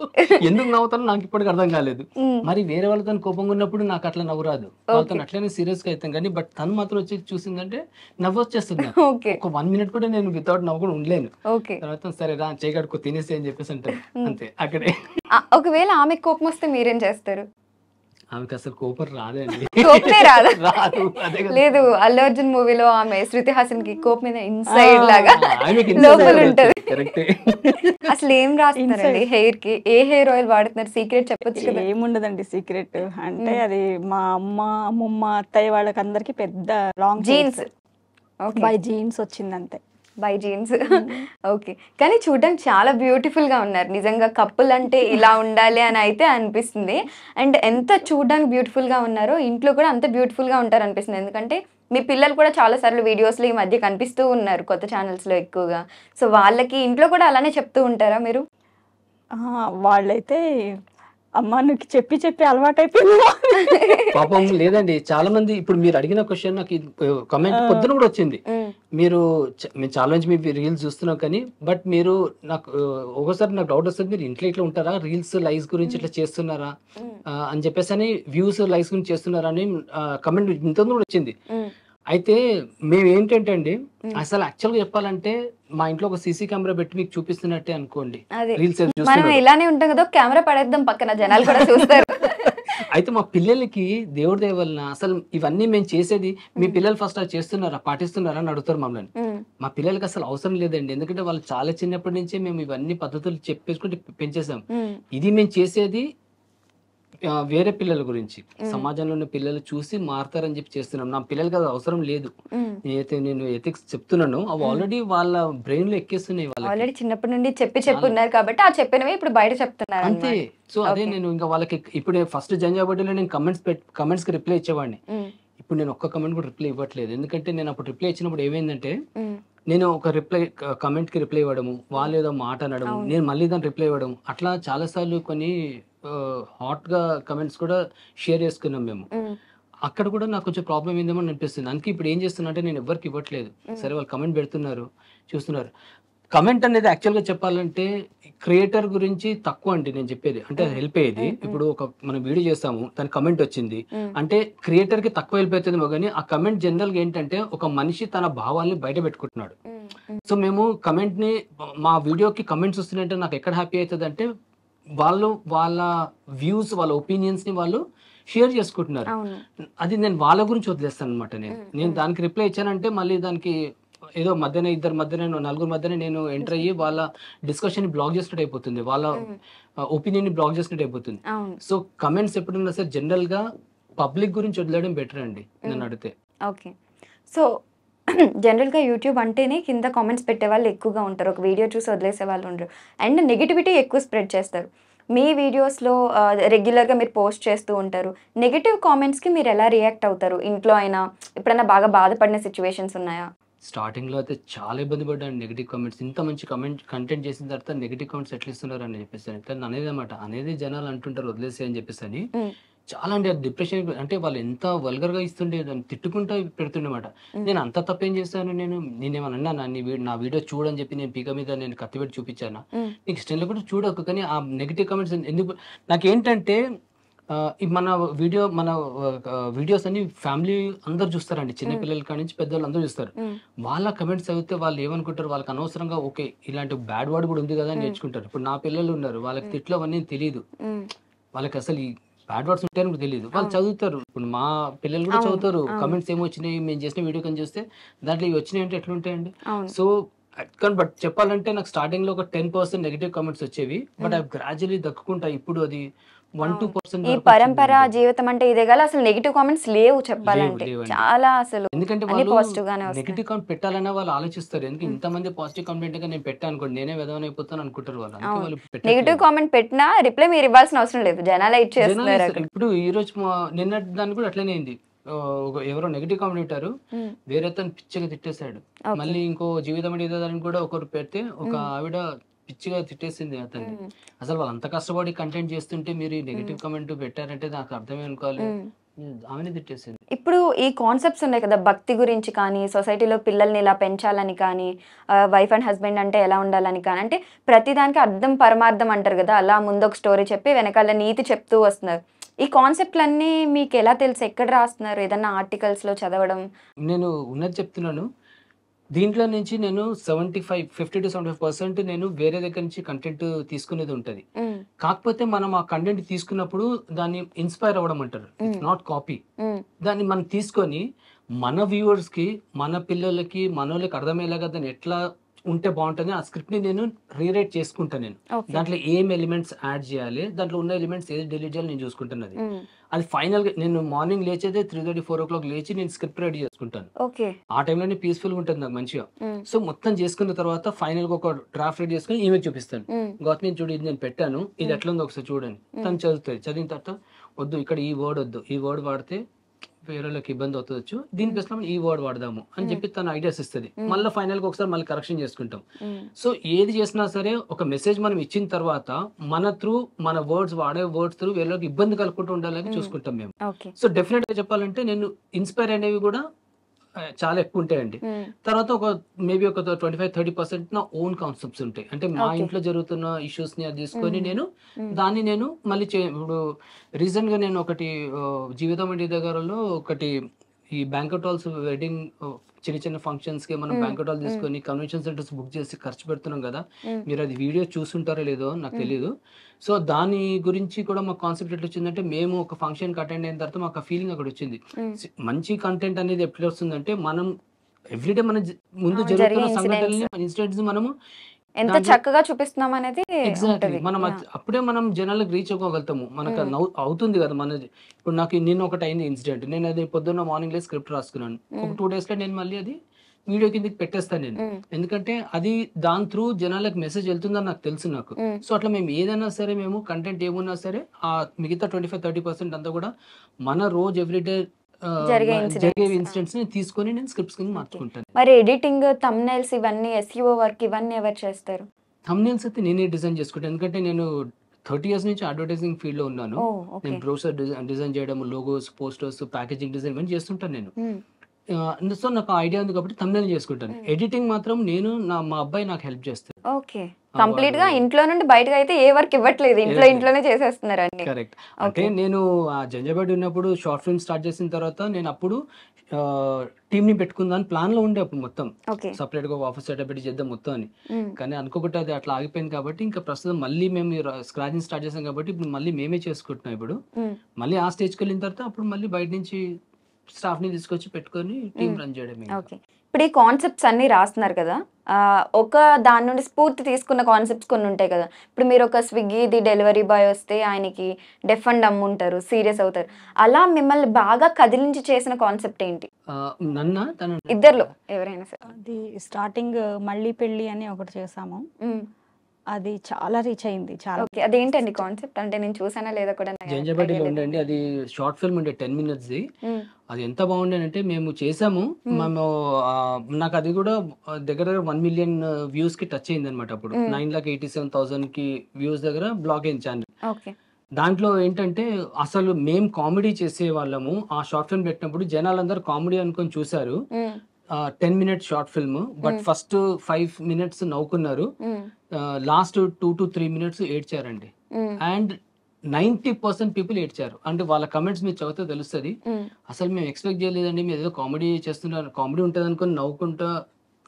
ఎందుకు నవ్వుతానో నాకు ఇప్పటికి అర్థం కాలేదు. మరి వేరే వాళ్ళతో కోపంగా ఉన్నప్పుడు నాకు అట్లా నవ్వు రాదు, వాళ్ళతో అట్లనే సీరియస్ గా అవుతాం. కానీ బట్ తను మాత్రం వచ్చి చూసిందంటే నవ్వు వచ్చేస్తుంది నాకు. ఒక 1 minute కూడా నేను వితౌట్ నవ్వు కూడా ఉండలేను. తర్వాత సరే రా చేయగడుకో తినేసి అని చెప్పేసి అంటారు, అంతే అక్కడే. ఒకవేళ ఆమెకు కోపం వస్తే మీరేం చేస్తారు? ఆమెకి అసలు కోపం రాదండి, కోపమే రాదు. రాదు. అదే కదా. లేదు, అల్లు అర్జున్ మూవీలో ఆమె శృతి హాసన్ కి కోపం మీద ఇన్సైడ్ లాగా ఆమెకి లోపల ఉంటది. కరెక్టే. అసలు ఏం రాస్తున్నారండి హెయిర్ కి? ఏ హెయిర్ ఆయిల్ వాడుతున్నారు? సీక్రెట్ చెప్పొచ్చు కదా. ఏముండదండి సీక్రెట్ అంటే, అది మా అమ్మ, అమ్మమ్మ, అత్తయ్య వాళ్ళకి అందరికి పెద్ద లాంగ్ జీన్స్. బై జీన్స్ వచ్చింది అంతే. By jeans. ఓకే. కానీ చూడడానికి చాలా బ్యూటిఫుల్ గా ఉన్నారు నిజంగా. కపుల్ అంటే ఇలా ఉండాలి అని అయితే అనిపిస్తుంది. అండ్ ఎంత చూడడానికి బ్యూటిఫుల్ గా ఉన్నారో ఇంట్లో కూడా అంత బ్యూటిఫుల్ గా ఉంటారు అనిపిస్తుంది. ఎందుకంటే మీ పిల్లలు కూడా చాలా సార్లు వీడియోస్లో ఈ మధ్య కనిపిస్తూ ఉన్నారు కొత్త ఛానల్స్లో ఎక్కువగా. సో వాళ్ళకి ఇంట్లో కూడా అలానే చెప్తూ ఉంటారా మీరు? వాళ్ళైతే అమ్మ నువ్వు చెప్పి చెప్పి అలవాటైపోయింది. పాపం లేదండి, చాలా మంది ఇప్పుడు మీరు అడిగిన క్వశ్చన్ నాకు కమెంట్ పొద్దున కూడా వచ్చింది. మీరు మేము చాలా మంది మీ రీల్స్ చూస్తున్నాం కానీ బట్ మీరు నాకు ఒకసారి నాకు డౌట్ వస్తుంది, మీరు ఇంట్లో ఇట్లా ఉంటారా, రీల్స్ లైక్స్ గురించి ఇట్లా చేస్తున్నారా అని చెప్పేసి అని, వ్యూస్ లైక్స్ గురించి చేస్తున్నారా అని కమెంట్ ఇంత కూడా వచ్చింది. అయితే మేము ఏంటంటే అండి, అసలు యాక్చువల్గా చెప్పాలంటే మా ఇంట్లో ఒక సీసీ కెమెరా పెట్టి మీకు చూపిస్తున్నట్టే అనుకోండి, రీల్స్ మనం ఇలానే ఉంటాం కదా, కెమెరా పడేద్దాం పక్కన, జనాలు కూడా చూస్తారు. అయితే మా పిల్లలకి దేవుడి దయ వలన అసలు ఇవన్నీ మేము చేసేది మీ పిల్లలు ఫస్ట్ అది చేస్తున్నారా, పాటిస్తున్నారా అని అడుగుతారు మమ్మల్ని. మా పిల్లలకి అసలు అవసరం లేదండి, ఎందుకంటే వాళ్ళు చాలా చిన్నప్పటి నుంచే మేము ఇవన్నీ పద్ధతులు చెప్పేసుకుంటే పెంచేసాం. ఇది మేము చేసేది వేరే పిల్లల గురించి, సమాజంలో ఉన్న పిల్లలు చూసి మారుతారని చెప్పి చేస్తున్నాం. నా పిల్లలకి అది అవసరం లేదు. నేను ఎథిక్స్ చెప్తున్నాను, అవి ఆల్రెడీ వాళ్ళ బ్రెయిన్ లో ఎక్కేస్తున్నాయి. వాళ్ళకి ఆల్రెడీ చిన్నప్పటి నుండి చెప్పున్నారు కాబట్టి ఆ చెప్పినవి ఇప్పుడు బయట చెప్తున్నారు అంతే. సో అదే నేను ఇంకా వాళ్ళకి ఇప్పుడు ఫస్ట్ జంజాబడ్డీలో నేను కమెంట్స్ కి రిప్లై ఇచ్చేవాడిని. ఇప్పుడు నేను ఒక్క కమెంట్ కూడా రిప్లై ఇవ్వట్లేదు, ఎందుకంటే నేను అప్పుడు రిప్లై ఇచ్చినప్పుడు ఏమైందంటే, నేను ఒక కమెంట్ కి రిప్లై ఇవ్వడము, వాళ్ళు ఏదో మాట అనడం, నేను మళ్ళీ దాన్ని రిప్లై ఇవ్వడం, అట్లా చాలా సార్లు కొన్ని హాట్ గా కమెంట్స్ కూడా షేర్ చేసుకున్నాం మేము. అక్కడ కూడా నాకు కొంచెం ప్రాబ్లం ఏందేమో అనిపిస్తుంది. అందుకే ఇప్పుడు ఏం చేస్తున్నా అంటే నేను ఎవరికి ఇవ్వట్లేదు. సరే వాళ్ళు కమెంట్ పెడుతున్నారు, చూస్తున్నారు. కమెంట్ అనేది యాక్చువల్గా చెప్పాలంటే క్రియేటర్ గురించి తక్కువ అండి నేను చెప్పేది, అంటే హెల్ప్ అయ్యేది. ఇప్పుడు మనం వీడియో చేస్తాము, దాని కమెంట్ వచ్చింది అంటే క్రియేటర్ కి తక్కువ హెల్ప్ అవుతుందేమో, కానీ ఆ కమెంట్ జనరల్ గా ఏంటంటే ఒక మనిషి తన భావాల్ని బయట పెట్టుకుంటున్నాడు. సో మేము కమెంట్ ని, మా వీడియోకి కమెంట్స్ వస్తున్నాయంటే నాకు ఎక్కడ హ్యాపీ అవుతుంది అంటే, వాళ్ళు వాళ్ళ వ్యూస్, వాళ్ళ ఒపీనియన్స్ ని వాళ్ళు షేర్ చేసుకుంటున్నారు. అది నేను వాళ్ళ గురించి వదిలేస్తాను అనమాట. నేను దానికి రిప్లై ఇచ్చానంటే మళ్ళీ దానికి ఏదో ఇద్దరు మధ్యన నలుగురు మధ్యన నేను ఎంటర్ అయ్యి వాళ్ళ డిస్కషన్ బ్లాక్ చేసినట్టు అయిపోతుంది, వాళ్ళ ఒపీనియన్ బ్లాక్ చేసినట్టు అయిపోతుంది. సో కమెంట్స్ ఎప్పుడున్నా సరే జనరల్ గా పబ్లిక్ గురించి వదిలేయడం బెటర్ అండి నన్ను అడిగితే. ఓకే. సో జనరల్గా యూట్యూబ్ అంటేనే కింద కామెంట్స్ పెట్టే వాళ్ళు ఎక్కువగా ఉంటారు, ఒక వీడియో చూసి వదిలేసే వాళ్ళు ఉండరు, అండ్ నెగిటివిటీ ఎక్కువ స్ప్రెడ్ చేస్తారు. మీ వీడియోస్లో రెగ్యులర్గా మీరు పోస్ట్ చేస్తూ ఉంటారు, నెగిటివ్ కామెంట్స్కి మీరు ఎలా రియాక్ట్ అవుతారు? ఇంట్లో అయినా ఎప్పుడైనా బాగా బాధపడిన సిచ్యువేషన్స్ ఉన్నాయా? స్టార్టింగ్ లో అయితే చాలా ఇబ్బంది పడ్డాను. నెగిటివ్ కామెంట్స్, ఇంత మంచి కంటెంట్ చేసిన తర్వాత నెగిటివ్ కామెంట్స్ ఎట్లా ఇస్తున్నారు అని చెప్పేసి అనేది అనమాట. అనేది జనాలు అంటుంటారు వదిలేసి అని చెప్పేసి అని, చాలా అంటే డిప్రెషన్. అంటే వాళ్ళు ఎంత వల్గర్ గా ఇస్తుండే, దాన్ని తిట్టుకుంటూ పెడుతుండేమాట. నేను అంత తప్పేం చేస్తాను, నేనేమన్నా నా వీడియో చూడని చెప్పి నేను పీక మీద నేను కత్తి పెట్టి చూపించాను, నీకు ఇష్టం లేకుండా చూడకు. కానీ ఆ నెగిటివ్ కామెంట్స్ ఎందుకు నాకేంటంటే, మన వీడియోస్ అన్ని ఫ్యామిలీ అందరు చూస్తారండి, చిన్నపిల్లల కాడి నుంచి పెద్దవాళ్ళు అందరూ చూస్తారు. వాళ్ళ కమెంట్స్ చదివితే వాళ్ళు ఏమనుకుంటారు, వాళ్ళకి అనవసరంగా ఓకే ఇలాంటి బ్యాడ్ వర్డ్ కూడా ఉంది కదా అని నేర్చుకుంటారు. ఇప్పుడు నా పిల్లలు ఉన్నారు, వాళ్ళకి తిట్లు అవన్నీ తెలియదు, వాళ్ళకి అసలు ఈ బ్యాడ్ వర్డ్స్ ఉంటాయని కూడా తెలియదు, వాళ్ళు చదువుతారు. ఇప్పుడు మా పిల్లలు కూడా చదువుతారు, కమెంట్స్ ఏమొచ్చినాయి మేము చేసిన వీడియో కానీ చూస్తే దాంట్లో ఇవి వచ్చినాయి అంటే ఎట్లుంటాయండి. సో కానీ బట్ చెప్పాలంటే నాకు స్టార్టింగ్ లో ఒక 10% నెగిటివ్ కామెంట్స్ వచ్చేవి, బట్ అవి గ్రాడ్యువల్లీ దక్కుకుంటా ఇప్పుడు అది 1-2% ఈ వరకు పరంపర వచ్చిందండి. జీవితం అంటే ఇదే కదా, అసలు నెగిటివ్ కామెంట్స్ లేవు చెప్పాలంటే. లేవండి. చాలా అసలు ఎందుకంటే అన్ని వాళ్ళు పాజిటివ్ గానే వస్తాయి. నెగిటివ్ కామెంట్ పెట్టాలన్నా వాళ్ళు ఆలోచిస్తారు, ఎందుకంటే ఇంతమంది పాజిటివ్ కామెంట్ గా నేను పెట్టాను అనుకోండి నేనే విధవనైపోతాను అనుకుంటారు వాళ్ళు, అందుకే అవును. వాళ్ళు నెగిటివ్ పెట్టట్లేదు. కామెంట్ పెట్టినా రిప్లై మీరు ఇవ్వాల్సిన అవసరం లేదు, జనాలే జనాలు ఇచ్చేస్తున్నారు ఇస్తారు. అక్కడ. ఇప్పుడు ఈ రోజు నిన్న దాన్ని కూడా అట్లనే అయింది. ఎవరో నెగిటివ్ కామెంట్ పెట్టారు, ఉమ్, వేరే తను పిచ్చిగా తిట్టేశాడు. ఓకే. మళ్ళీ ఇంకో జీవితం అని కూడా ఒకరు పెడితే ఒక ఆవిడ పిచ్చిగా తిట్టేసింది అతన్ని. ఉమ్, అసలు వాళ్ళు అంత కష్టపడి కంటెంట్ చేస్తుంటే మీరు ఈ నెగిటివ్ కామెంట్ పెట్టారంటే నాకు అర్థమే అనుకోవాలి. ఉమ్. ఆమెనే తిట్టేసింది. ఇప్పుడు ఈ కాన్సెప్ట్స్ ఉన్నాయి కదా, భక్తి గురించి కానీ, సొసైటీలో పిల్లల్ని ఇలా పెంచాలని కానీ, వైఫ్ అండ్ హస్బెండ్ అంటే ఎలా ఉండాలని కానీ, అంటే ప్రతిదానికి అర్థం పరమార్థం అంటారు కదా, అలా ముందు ఒక స్టోరీ చెప్పి వెనకాల నీతి చెప్తూ వస్తున్నారు. ఈ కాన్సెప్ట్లన్నీ మీకు ఎలా తెలుసు, ఎక్కడ రాస్తున్నారు, ఏదన్నా ఆర్టికల్స్లో చదవడం? నేను ఉన్నది చెప్తున్నాను, దీంట్లో నుంచి నేను 50-75% నేను వేరే దగ్గర నుంచి కంటెంట్ తీసుకునేది ఉంటుంది. ఉమ్, కాకపోతే మనం ఆ కంటెంట్ తీసుకున్నప్పుడు దాన్ని ఇన్స్పైర్ అవ్వడం అంటారు, ఇట్స్ నాట్ కాపీ. ఉమ్, దాన్ని మనం తీసుకొని మన వ్యూవర్స్ కి, మన పిల్లలకి, మనోళ్ళకి అర్థమయ్యేలాగా దాన్ని ఎట్లా ఉంటే బాగుంటుంది, ఆ స్క్రిప్ట్ ని నేను రీరైట్ చేసుకుంటాను. నేను ఓకే. దాంట్లో ఏం ఎలిమెంట్స్ యాడ్ చేయాలి, దాంట్లో ఉన్న ఎలిమెంట్స్ ఏది డిలీట్ చేయాలి నేను చూసుకుంటున్నది. ఉమ్, అది ఫైనల్ గా నేను మార్నింగ్ లేచేదే 3:30-4 o'clock లేచి నేను స్క్రిప్ట్ రెడీ చేసుకుంటాను. ఓకే. ఆ టైంలోనే పీస్ఫుల్ గా ఉంటుంది నాకు మంచిగా. ఉమ్, సో మొత్తం చేసుకున్న తర్వాత ఫైనల్ గా ఒక డ్రాఫ్ట్ రెడీ చేసుకుని ఈమె చూపిస్తాను. ఉమ్, గౌతమి చూడు ఇది నేను పెట్టాను, ఇది ఎట్లా ఉందో ఒకసారి చూడండి. తను చదువుతుంది, చదివిన తర్వాత వద్దు ఇక్కడ ఈ వర్డ్ వద్దు, ఈ వర్డ్ వాడితే వేరేళ్ళకి ఇబ్బంది అవుతుంది, దీనికి అసలు ఈ వర్డ్ వాడదాము అని చెప్పి తన ఐడియాస్ ఇస్తుంది. మళ్ళీ ఫైనల్ గా ఒకసారి మళ్ళీ కరెక్షన్ చేసుకుంటాం. ఉమ్, సో ఏది చేసినా సరే ఒక మెసేజ్ మనం ఇచ్చిన తర్వాత మన త్రూ, మన వర్డ్స్ వాడే వర్డ్స్ త్రూ వేరేకి ఇబ్బంది కలుపుకుంటూ ఉండాలని చూసుకుంటాం మేము. ఓకే. సో డెఫినెట్ గా చెప్పాలంటే నేను ఇన్స్పైర్ అనేవి కూడా చాలా ఎక్కువ ఉంటాయండి. ఉమ్, తర్వాత ఒక మేబీ ఒక 25-30% నా ఓన్ కాన్సెప్ట్స్ ఉంటాయి, అంటే మా Okay. ఇంట్లో జరుగుతున్న ఇష్యూస్ ని అది తీసుకొని నేను ఉమ్, దాన్ని నేను మళ్ళీ ఇప్పుడు రీసెంట్ గా నేను ఒకటి జీవితం ఇంటి దగ్గరలో ఒకటి ఈ బ్యాంకెట్ హాల్స్ వెడ్డింగ్ చిన్న చిన్న ఫంక్షన్స్ కి మనం బ్యాంకెట్ హాల్ తీసుకొని కన్వెన్షన్ సెంటర్స్ బుక్ చేసి ఖర్చు పెడుతున్నాం కదా, మీరు అది వీడియో చూసుంటారో లేదో నాకు తెలియదు. సో దాని గురించి కూడా మా కాన్సెప్ట్ ఎట్లా వచ్చిందంటే, మేము ఒక ఫంక్షన్ కి అటెండ్ అయిన తర్వాత మాకు ఆ ఫీలింగ్ అక్కడ వచ్చింది. మంచి కంటెంట్ అనేది ఎప్పుడు వస్తుందంటే, మనం ఎవ్రీడే మన ముందు జరిగే జరుగుతున్న incidents. సంఘటనల్ని ఇన్సిడెంట్స్ మనము ఎంత దాంట్లో- చక్కగా చూపిస్తున్నాం అనేది ఎగ్జాక్ట్లీ ఉంటది. మనం Yeah. అప్పుడే మనం జనాలకు రీచ్ అవ్వగలుగుతాము. మనకు అది అవుతుంది కదా మనది. ఇప్పుడు నాకు నిన్న ఒకటి అయింది ఇన్సిడెంట్, నేను అది పొద్దున్న మార్నింగ్ లే స్క్రిప్ట్ రాసుకున్నాను, ఒక 2 days లో నేను మళ్ళీ అది వీడియో కిందకి పెట్టేస్తాను నేను, ఎందుకంటే అది దాని త్రూ జనాలకు మెసేజ్ వెళ్తుందని నాకు తెలుసు నాకు. సో అట్లా మేము ఏదైనా సరే, మేము కంటెంట్ ఏమున్నా సరే, ఆ మిగతా 25-30% అంతా కూడా మన రోజు ఎవ్రీడే జరిగే జరిగే incidents. ఇన్సిడెంట్స్ ని తీసుకొని నేను స్క్రిప్ట్స్ కింద మార్చుకుంటాను. మరి ఎడిటింగ్, థంబ్నైల్స్ ఇవన్నీ, SEO వర్క్ ఇవన్నీ ఎవరు చేస్తారు? థంబ్నైల్స్ అయితే నేనే డిజైన్ చేసుకుంటాను, ఎందుకంటే నేను 30 years నుంచి అడ్వర్టైజింగ్ ఫీల్డ్ లో ఉన్నాను. ఓ, ఓకే. నేను బ్రోషర్ డిజైన్ చేయడం, లోగోస్, పోస్టర్స్, ప్యాకేజింగ్ డిజైన్ ఇవన్నీ చేస్తుంటాను నేను. ఉమ్, సో నాకు ఐడియా ఉంది కాబట్టి thumbnail చేసుకుంటాను. ఎడిటింగ్ మాత్రం నేను మా అబ్బాయి నాకు హెల్ప్ చేస్తాడు. ఓకే. కంప్లీట్ గా ఇంట్లో నుండి బయటకు అయితే ఏ వర్క్ ఇవ్వట్లేదు, ఇంట్లోనే చేసేస్తున్నారు అన్ని. కరెక్ట్. అంటే నేను జంజాబాద్ ఉన్నప్పుడు షార్ట్ ఫిల్మ్ స్టార్ట్ చేసిన తర్వాత నేను అప్పుడు టీమ్ ని పెట్టుకుందాం ప్లాన్ లో ఉండే అప్పుడు మొత్తం ఓకే. సపరేట్ గా ఆఫీస్ సెటప్ పెట్టి చేద్దాం మొత్తం అని. ఉమ్, కానీ అనుకోకుండా అది అట్లా ఆగిపోయింది కాబట్టి ఇంకా ప్రస్తుతం మళ్ళీ మేము స్క్రాచింగ్ స్టార్ట్ చేసాం కాబట్టి ఇప్పుడు మళ్ళీ మేమే చేసుకుంటున్నాం. ఇప్పుడు ఉమ్, మళ్ళీ ఆ స్టేజ్కి వెళ్ళిన తర్వాత అప్పుడు మళ్ళీ బయట నుంచి స్టాఫ్ ని తీసుకొచ్చి పెట్టుకొని టీమ్ రన్ చేయడమే. ఓకే. ఇప్పుడు ఈ కాన్సెప్ట్స్ అన్ని రాస్తున్నారు కదా, ఒక దాని నుండి స్ఫూర్తి తీసుకున్న కాన్సెప్ట్స్ కొన్ని ఉంటాయి కదా. ఇప్పుడు మీరు ఒక స్విగ్గీది డెలివరీ బాయ్ వస్తే ఆయనకి డెఫ్ అండ్ డమ్ ఉంటారు, సీరియస్ అవుతారు. అలా మిమ్మల్ని బాగా కదిలించి చేసిన కాన్సెప్ట్ ఏంటి? తన ఇద్దర్లో ఎవరైనా సరే. అది స్టార్టింగ్ మళ్ళీ పెళ్ళి అని ఒకటి చేసాము, అది చాలా రీచ్ అయింది. చాలా ఓకే. అదేంటండి కాన్సెప్ట్? అంటే నేను చూసానా లేదా కూడా నాకు జంజాబాటిలో idea లేదు. ఉండండి, అది షార్ట్ ఫిల్మ్ ఉండే 10 minutes ది. ఉమ్, అది ఎంత బాగుండేనంటే మేము చేసాము, మేము నాకు అది కూడా దగ్గర 1 million వ్యూస్ కి టచ్ అయింది అనమాట. అప్పుడు 9,87,000 కి వ్యూస్ దగ్గర బ్లాక్ అయింది ఛానల్. ఓకే. దాంట్లో ఏంటంటే అసలు మేము కామెడీ చేసే వాళ్ళము. ఆ షార్ట్ ఫిల్మ్ పెట్టినప్పుడు జనాలందరూ కామెడీ అనుకొని చూసారు. Um, 10 minutes short film, but first 5 minutes నవ్వుకున్నారు, ఉమ్, లాస్ట్ 2 to 3 minutes ఏడ్చారండి. ఉమ్, అండ్ 90% పీపుల్ ఏడ్చారు. అంటే వాళ్ళ కమెంట్స్ మీరు చదివితే తెలుస్తుంది. ఉమ్, అసలు మేము ఎక్స్పెక్ట్ చేయలేదండి, మీరు ఏదో కామెడీ చేస్తున్నారు, కామెడీ ఉంటుంది అనుకుని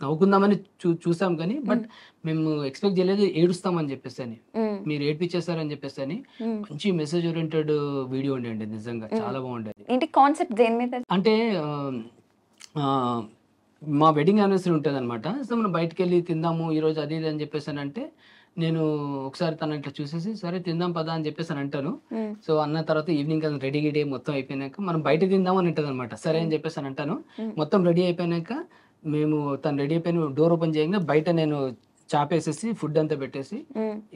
నవ్వుకుందామని చూసాం కానీ, బట్ మేము ఎక్స్పెక్ట్ చేయలేదు ఏడుస్తామని చెప్పేసి అని, ఉమ్, మీరు ఏడ్పించేస్తారని చెప్పేసి అని. ఉమ్. మంచి మెసేజ్ ఓరియంటెడ్ వీడియో ఉండేది, నిజంగా చాలా బాగుండేది. ఏంటి కాన్సెప్ట్ దేని మీద? అంటే మా వెడ్డింగ్ యానివర్సరీ ఉంటుంది అనమాట. సో మనం బయటకు వెళ్ళి తిందాము ఈరోజు అది ఇది అని చెప్పేసి అంటే నేను ఒకసారి తను ఇట్లా చూసేసి సరే తిందాం పదా అని చెప్పేసి అని అంటాను. సో అన్న తర్వాత ఈవినింగ్ అది రెడీ గిడీ మొత్తం అయిపోయినాక మనం బయట తిందాం అని ఉంటుంది అనమాట. సరే అని చెప్పేసి అని అంటాను. మొత్తం రెడీ అయిపోయినాక మేము తను రెడీ అయిపోయిన డోర్ ఓపెన్ చేయగా బయట నేను చాపేసేసి ఫుడ్ అంతా పెట్టేసి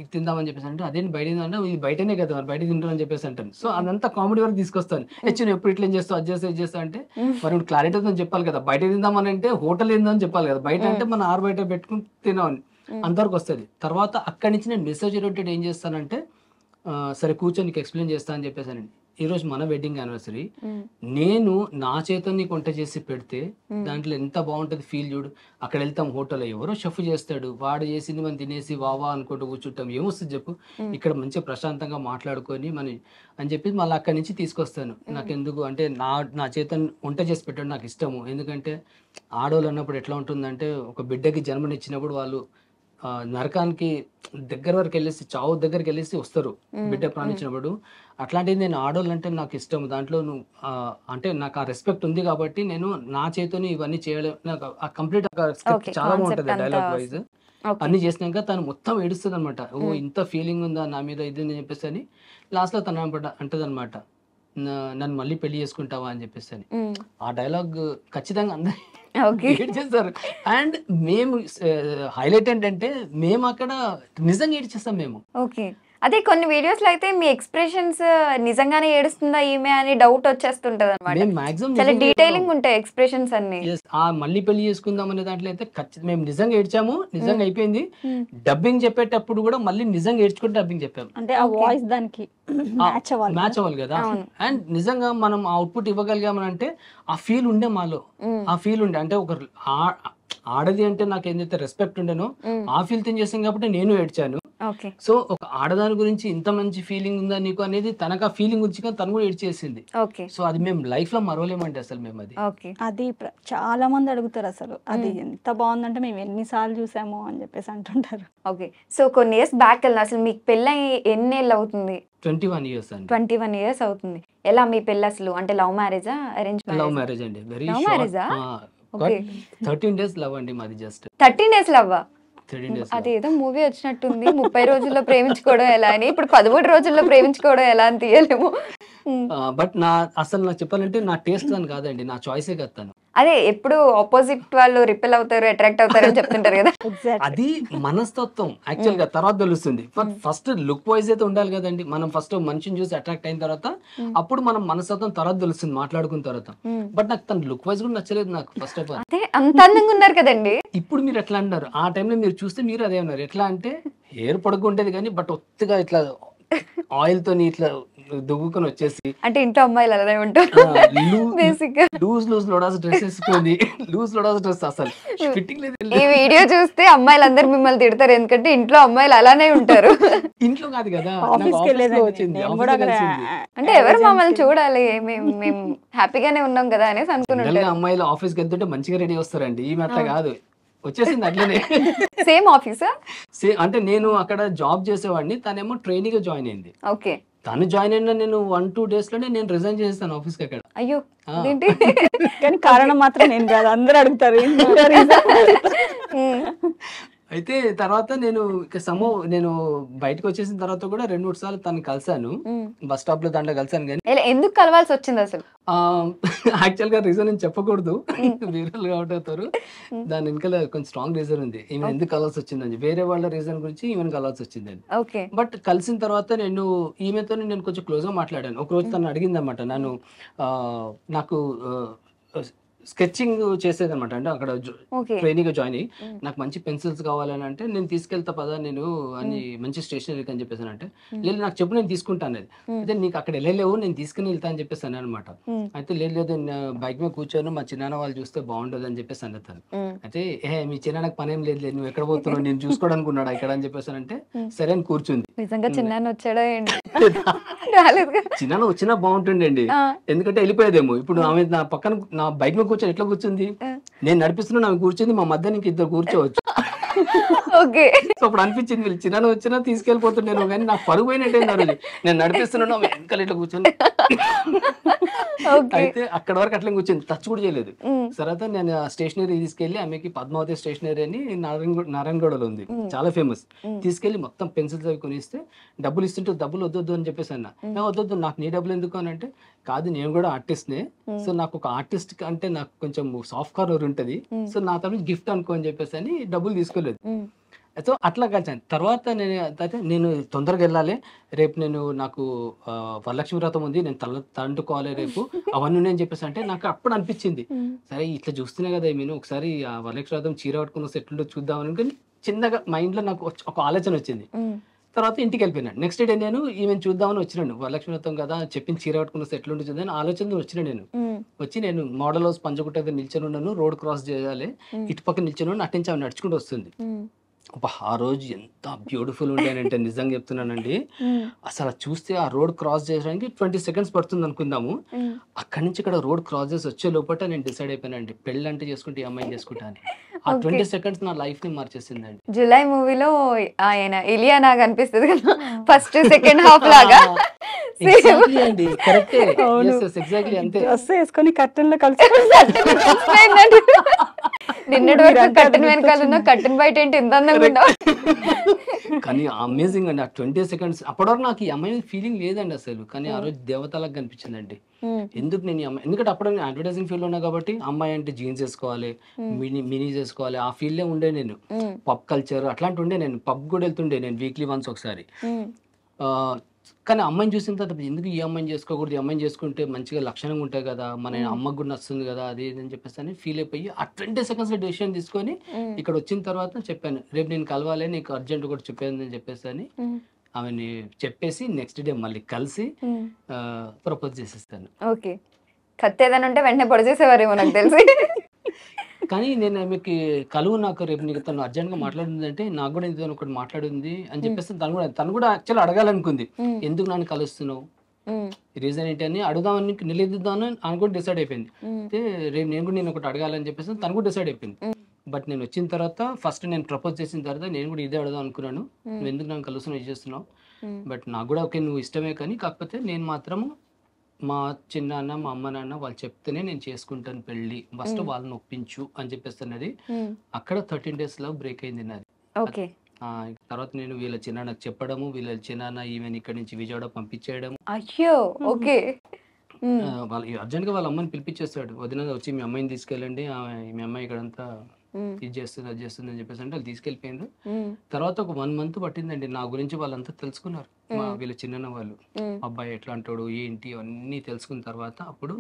ఇది తిందామని చెప్పేసి అంటే అదేంటి బయట అంటే ఇది బయటనే కదా మరి బయట తింటామని చెప్పేసి అంటాను. సో అదంతా కామెడీ వరకు తీసుకొస్తాను. నువ్వు ఎప్పుడు ఇట్లా ఏం చేస్తావు అది చేస్తా ఇది చేస్తా అంటే మరి క్లారిటీతో చెప్పాలి కదా, బయట తిందామని అంటే హోటల్ తిందామని చెప్పాలి కదా, బయట అంటే మనం ఆరు బయట పెట్టుకుని తినామని అంతవరకు వస్తుంది. తర్వాత అక్కడి నుంచి నేను మెసేజ్ ఓరియంటెడ్ ఏం చేస్తానంటే సరే కూర్చొని నీకు ఎక్స్ప్లెయిన్ చేస్తా అని చెప్పేసానండి. ఈరోజు మన వెడ్డింగ్ యానివర్సరీ, నేను నా చేత నీకు వంట చేసి పెడితే దాంట్లో ఎంత బాగుంటుంది ఫీల్ చూడు. అక్కడ వెళ్తాం హోటల్లో ఎవరో షెఫ్ చేస్తాడు, వాడు చేసింది మనం తినేసి వావా అనుకుంటూ కూర్చుంటాం, ఏమొస్తుంది చెప్పు. ఇక్కడ మంచిగా ప్రశాంతంగా మాట్లాడుకొని అని చెప్పి మళ్ళీ అక్కడి నుంచి తీసుకొస్తాను. నాకు ఎందుకు అంటే నా చేత వంట చేసి పెట్టడం నాకు ఇష్టము. ఎందుకంటే ఆడవాళ్ళు అన్నప్పుడు ఎట్లా ఉంటుందంటే ఒక బిడ్డకి జన్మనిచ్చినప్పుడు వాళ్ళు నరకానికి దగ్గర వరకు వెళ్ళేసి చావు దగ్గరికి వెళ్ళేసి వస్తారు బిడ్డ ప్రాణించినప్పుడు. అట్లాంటిది నేను ఆడవాళ్ళు అంటే నాకు ఇష్టం. దాంట్లో అంటే నాకు ఆ రెస్పెక్ట్ ఉంది కాబట్టి నేను నా చేతోని ఇవన్నీ చేయడం నాకు ఆ కంప్లీట్ చాలా బాగుంటుంది డైలాగ్ వైజ్. అన్ని చేసినాక తను మొత్తం ఏడుస్తుంది అనమాట. ఓ ఇంత ఫీలింగ్ ఉందా నా మీద ఇది అని చెప్పేసి అని లాస్ట్ లో తను అంటది అనమాట, నన్ను మళ్ళీ పెళ్లి చేసుకుంటావా అని చెప్పేసి అని. ఆ డైలాగ్ ఖచ్చితంగా అందరూ చేస్తారు. అండ్ మేము హైలైట్ ఏంటంటే మేము అక్కడ నిజంగా ఏడ్చేస్తాం మేము. ఓకే, అదే కొన్ని వీడియోస్ లో అయితే మీ ఎక్స్ప్రెషన్స్ నిజంగానే ఏడుస్తుందా ఈమె అని డౌట్ వచ్చేస్తుంటది అనమాట. చాలా డీటెయిలింగ్ ఉంటాయి ఎక్స్ప్రెషన్స్ అన్ని. ఆ మళ్ళీ పెళ్లి చేసుకుందాం అనే దాంట్లో అయితే మేము నిజంగా ఏడ్చాము, నిజంగా అయిపోయింది. డబ్బింగ్ చెప్పేటప్పుడు కూడా మళ్ళీ నిజంగా ఏడ్చుకుంటే డబ్బింగ్ చెప్పాము. అంటే ఆ వాయిస్ దానికి మ్యాచ్ అవ్వాలి కదా. అండ్ నిజంగా మనం అవుట్పుట్ ఇవ్వగలిగామనంటే ఆ ఫీల్ ఉండే మాలో, ఆ ఫీల్ ఉండే అంటే ఒక ఆడది అంటే నాకు ఏదైతే రెస్పెక్ట్ ఉండేనో ఆ ఫీల్ థింగ్ చేసాం కాబట్టి నేను ఏడ్చాను. సో ఒక ఆడదాని గురించి ఇంత మంచి ఫీలింగ్ ఉందా నీకు అనేది తనకు ఆ ఫీలింగ్ గురించి తను కూడా ఏడ్చేసింది. సో అది మేము లైఫ్ లో మరవలేమంటే అసలు మేము అది చాలా మంది అడుగుతారు అసలు అది ఎంత బాగుందంటే మేము ఎన్నిసార్లు చూసాము అని చెప్పేసి అంటుంటారు. ఓకే, సో కొన్ని ఇయర్స్ బ్యాక్ వెళ్ళిన అసలు మీకు పెళ్ళి ఎన్ని ఏళ్ళు అవుతుంది? 21 years అండి. 21 years అవుతుంది. ఎలా మీ పెళ్ళి అసలు అంటే లవ్ మ్యారేజా అరేంజ్ లవ్ మ్యారేజ్ అండి. వెరీ లవ్ మ్యారేజా? 13 days లవ్ అండి మాది. Just 13 days love. అదేదో మూవీ వచ్చినట్టుంది 30 రోజుల్లో ప్రేమించుకోవడం ఎలా అని, ఇప్పుడు 13 రోజుల్లో ప్రేమించుకోవడం ఎలా అని తీయలేము. బట్ అసలు నాకు చెప్పాలంటే నా టేస్ట్ అని కాదండి, నా చాయిసే కదా. అదే ఎప్పుడు ఆపోజిట్ వాళ్ళు రిపెల్ అవుతారు అట్రాక్ట్ అవుతారు అని చెప్తుంటారు కదా. అది మనస్తత్వం యాక్చువల్ గా తర్వాత తెలుస్తుంది. ఫస్ట్ లుక్ వైజ్ అయితే ఉండాలి కదండి. మనం ఫస్ట్ మనిషిని చూసి అట్రాక్ట్ అయిన తర్వాత అప్పుడు మనం మనస్తత్వం తర్వాత తెలుస్తుంది మాట్లాడుకున్న తర్వాత. బట్ నాకు తన లుక్ వైజ్ కూడా నచ్చలేదు నాకు ఫస్ట్ ఆఫ్ ఆల్. అంత అందంగా ఉన్నారు కదండి. ఇప్పుడు మీరు ఎట్లా అన్నారు, ఆ టైంలో మీరు చూస్తే మీరు అదే ఉన్నారు. ఎట్లా అంటే హెయిర్ పొడుగు ఉండేది కానీ బట్ ఒత్తిగా ఇట్లా ఆయిల్ తోని ఇట్లా దువ్వుకొని వచ్చేసి, అంటే ఇంట్లో అమ్మాయిలు అలానే ఉంటారు లూజ్ లోడాస్ డ్రెస్ వేసుకొని లూజ్ లోడాస్ డ్రెస్ అసలు ఫిట్టింగ్ లేదు. ఈ వీడియో చూస్తే అమ్మాయిలు అందరు మిమ్మల్ని తిడతారు, ఎందుకంటే ఇంట్లో అమ్మాయిలు అలానే ఉంటారు. ఇంట్లో కాదు కదా, వచ్చింది. అంటే ఎవరు మమ్మల్ని చూడాలి, మేము హ్యాపీగానే ఉన్నాం కదా అనేసి అనుకున్నాం. అమ్మాయిలు ఆఫీస్కి వెళ్తుంటే మంచిగా రెడీ వస్తారండి, ఈమె అట్లా కాదు, వచ్చేసింది అట్లనే. సేమ్ ఆఫీసా? అంటే నేను అక్కడ జాబ్ చేసేవాడిని, తనేమో ట్రైనింగ్ గా జాయిన్ అయింది. ఓకే, తను జాయిన్ అయిన నేను 1-2 days లోనే నేను రిజైన్ చేస్తాను ఆఫీస్ కి అక్కడ. అయ్యో, కానీ కారణం మాత్రం నేను కాదు, అందరూ అడుగుతారు. అయితే తర్వాత నేను నేను బయటకు వచ్చేసిన తర్వాత కూడా 2-3 సార్లు తను కలిసాను, బస్ స్టాప్ లో దాంట్లో కలిసాను. కానీ ఎందుకు కలవాల్సి వచ్చింది అసలు? యాక్చువల్ గా రీజన్ నేను చెప్పకూడదు, వీరల్ అవుట్ అవుతారు. దాని వెనకాల కొంచెం స్ట్రాంగ్ రీజన్ ఉంది ఈమె ఎందుకు కలవాల్సి వచ్చిందని. వేరే వాళ్ళ రీజన్ గురించి ఈమెను కలవాల్సి వచ్చింది. బట్ కలిసిన తర్వాత నేను ఈమెతో నేను కొంచెం క్లోజ్ గా మాట్లాడాను. ఒక రోజు తను అడిగింది అనమాట, నాకు స్కెచింగ్ చేసేది అనమాట. అంటే అక్కడ ట్రైనింగ్ జాయిన్ అయ్యి నాకు మంచి పెన్సిల్స్ కావాలని అంటే నేను తీసుకెళ్తా పదా నేను అని మంచి స్టేషనరీకి అని చెప్పేసాను. అంటే లేదు నాకు చెప్పు నేను తీసుకుంటాను. అయితే నీకు అక్కడ వెళ్ళలేవు నేను తీసుకుని వెళ్తా అని చెప్పేసాను అనమాట. అయితే లేదు బైక్ మీద కూర్చొని మా చిన్నాన్న వాళ్ళు చూస్తే బాగుంటది అని చెప్పేసి అన్నతాను. అయితే మీ చిన్నాన్నకు పనేం లేదు, నువ్వు ఎక్కడ పోతున్నావు నేను చూసుకోవడానికి ఉన్నాడా ఇక్కడ అని చెప్పేసానంటే సరే అని కూర్చుంది. నిజంగా చిన్నాన్న వచ్చాడా? చిన్నాన్న వచ్చినా బాగుంటుండే అండి, ఎందుకంటే వెళ్ళిపోయేదేమో. ఇప్పుడు ఆమె నా పక్కన నా బైక్ మీద కూర్చొని ఎట్లా కూర్చుంది, నేను నడిపిస్తున్నా ఆమె కూర్చుంది, మా మధ్య ఇంక ఇద్దరు కూర్చోవచ్చు. ఓకే. సో అప్పుడు అనిపించింది వీళ్ళు చిన్న వచ్చినా తీసుకెళ్ళిపోతున్నాను, కానీ నాకు పరుగు పోయినట్టే రోజు నేను నడిపిస్తున్నాను వెనకాల ఇట్లా కూర్చొని. ఓకే. అయితే అక్కడ వరకు అట్లా కూర్చొని టచ్ కూడా చేయలేదు. తర్వాత నేను స్టేషనరీ తీసుకెళ్లి ఆమెకి పద్మావతి స్టేషనరీ అని నారాయణగూడలో ఉంది, చాలా ఫేమస్. తీసుకెళ్లి మొత్తం పెన్సిల్స్ అవి కొనిస్తే డబ్బులు ఇస్తుంటే డబ్బులు వద్దొద్దు అని చెప్పేసి అన్న. వద్దొద్దు, నాకు నీ డబ్బులు ఎందుకు అని అంటే, కాదు నేను కూడా ఆర్టిస్ట్నే, సో నాకు ఒక ఆర్టిస్ట్ అంటే నాకు కొంచెం సాఫ్ట్ కార్నర్ ఉంటది, సో నా తరఫు గిఫ్ట్ అనుకో అని చెప్పేసి అని డబ్బులు తీసుకోలేదు. సో అట్లా కలిసాను. తర్వాత నేను తొందరగా వెళ్ళాలి, రేపు నాకు వరలక్ష్మి వ్రతం ఉంది, నేను తంటుకోవాలి రేపు, అవన్నీ నేను చెప్పేసి అంటే నాకు అప్పుడు అనిపించింది, సరే ఇట్లా చూస్తున్నా కదా నేను ఒకసారి ఆ వరలక్ష్మి వ్రతం చీర కట్టుకున్న సెట్లు చూద్దామని, కానీ చిన్నగా మైండ్లో నాకు ఒక ఆలోచన వచ్చింది. తర్వాత ఇంటికి వెళ్ళిపోయినాను. నెక్స్ట్ డే నేను ఈవెన్ చూద్దామని వచ్చినాను, వరలక్ష్మి వ్రతం కదా చెప్పిన చీర కట్టుకున్న సెట్లు ఉంటుంది చూద్దామని ఆలోచన వచ్చిన. నేను మోడల్ హౌస్ పంచగుట్ట దగ్గర నిల్చొని ఉన్నాను, రోడ్ క్రాస్ చేయాలి, ఇటుపక్క నిల్చొని ఉన్నాను, అటు నుంచి ఆమె నడుచుకుంటూ వస్తుంది. ఆ రోజు ఎంత బ్యూటిఫుల్ ఉండేనంటే నిజంగా చెప్తున్నానండి, అసలు చూస్తే ఆ రోడ్ క్రాస్ చేయడానికి 20 seconds పడుతుంది అనుకుందాము, అక్కడి నుంచి ఇక్కడ రోడ్ క్రాస్ చేసి వచ్చే లోపల నేను డిసైడ్ అయిపోయానండి, పెళ్ళి అంటే చేసుకుంటే ఈ అమ్మాయిని చేసుకుంటా అని. ఆ 20 seconds నా లైఫ్ ని మార్చేసిందండి. జులై మూవీలో ఆయన ఇలియానా కనిపిస్తుంది కదా ఫస్ట్ సెకండ్ హాఫ్ లాగా. అండి కరెక్టే, ఎగ్జాక్ట్లీ అంతే. డ్రెస్ వేసుకొని కర్టన్ లో కలిసి నిన్నటి వరకు కట్టన్ వెనకాల ఉన్న కట్టన్ బయట ఏంటి ఇంత అందంగా ఉన్నావు. కానీ అమేజింగ్ అండి ఆ 20 seconds. అప్పటివరకు నాకు ఈ అమ్మాయి ఫీలింగ్ లేదండి అసలు, కానీ ఆ రోజు దేవతలకు కనిపించిందండి. ఎందుకు నేను ఈ అమ్మాయి, ఎందుకంటే అప్పుడు నేను అడ్వర్టైజింగ్ ఫీల్డ్ ఉన్నా కాబట్టి అమ్మాయి అంటే జీన్స్ వేసుకోవాలి, మినీస్ వేసుకోవాలి, ఆ ఫీల్డ్ లో ఉండే నేను. పబ్ కల్చర్ అట్లాంటి ఉండే, నేను పబ్ కూడా వెళ్తుండే నేను వీక్లీ వన్స్ ఒకసారి. కానీ అమ్మాయిని చూసిన తర్వాత ఎందుకు ఈ అమ్మాయిని చేసుకోకూడదు, ఈ అమ్మాయిని చేసుకుంటే మంచిగా లక్షణంగా ఉంటాయి కదా, మన అమ్మకు కూడా నచ్చుతుంది కదా అది అని చెప్పేసి అని ఫీల్ అయిపోయి ఆ 20 seconds లో డెసిషన్ తీసుకొని ఇక్కడ వచ్చిన తర్వాత చెప్పాను, రేపు నేను కలవాలి నీకు అర్జెంట్ కూడా చెప్పాను అని చెప్పేసి అని ఆమెని చెప్పేసి నెక్స్ట్ డే మళ్ళీ కలిసి ప్రపోజ్ చేసేస్తాను. ఓకే. కత్తి ఏదైనా ఉంటే వెంటనే పొడి చేసేవారేమో నాకు తెలిసి. కానీ నేను ఆమెకి కలువు, నాకు రేపు నీకు తను అర్జెంట్ గా మాట్లాడుతుందంటే నాకు కూడా ఇది ఒకటి మాట్లాడింది అని చెప్పేసి తను కూడా యాక్చువల్ అడగాలనుకుంది, ఎందుకు నన్ను కలుస్తున్నావు, రీజన్ ఏంటి అని అడుగుదామని నిలదీద్దామని అని కూడా డిసైడ్ అయిపోయింది. అయితే రేపు నేను ఒకటి అడగాలని చెప్పేసి తను కూడా డిసైడ్ అయిపోయింది. బట్ నేను వచ్చిన తర్వాత ఫస్ట్ నేను ప్రపోజ్ చేసిన తర్వాత నేను కూడా ఇదే అడదాం అనుకున్నాను, నువ్వు ఎందుకు నన్ను కలుస్తున్నావు ఇది చేస్తున్నావు, బట్ నాకు కూడా ఓకే నువ్వు ఇష్టమే, కానీ కాకపోతే నేను మాత్రము మా చిన్నాన్న మా అమ్మ నాన్న వాళ్ళు చెప్తేనే నేను చేసుకుంటాను పెళ్ళి, ఫస్ట్ వాళ్ళని ఒప్పించు అని చెప్పేస్తున్నది. అక్కడ 13 days లో బ్రేక్ అయింది నాది. ఓకే. తర్వాత నేను వీళ్ళ చిన్నాన్నకు చెప్పడము, వీళ్ళ చిన్నాన్న ఈమెను ఇక్కడ నుంచి విజయవాడ పంపించేయడం. అయ్యో. ఓకే. వాళ్ళు అర్జెంట్ గా వాళ్ళ అమ్మని పిలిపించేస్తాడు, వదిన వచ్చి మీ అమ్మాయిని తీసుకెళ్ళండి, మీ అమ్మాయి ఇక్కడంతా ఇది చేస్తుంది అది చేస్తుంది అని చెప్పేసి అంటే వాళ్ళు తీసుకెళ్ళిపోయిండ్రు. తర్వాత ఒక 1 month పట్టిందండి నా గురించి వాళ్ళంతా తెలుసుకున్నారు, వీళ్ళ చిన్న వాళ్ళు అబ్బాయి ఎట్లా అంటాడు ఏంటి అన్నీ తెలుసుకున్న తర్వాత అప్పుడు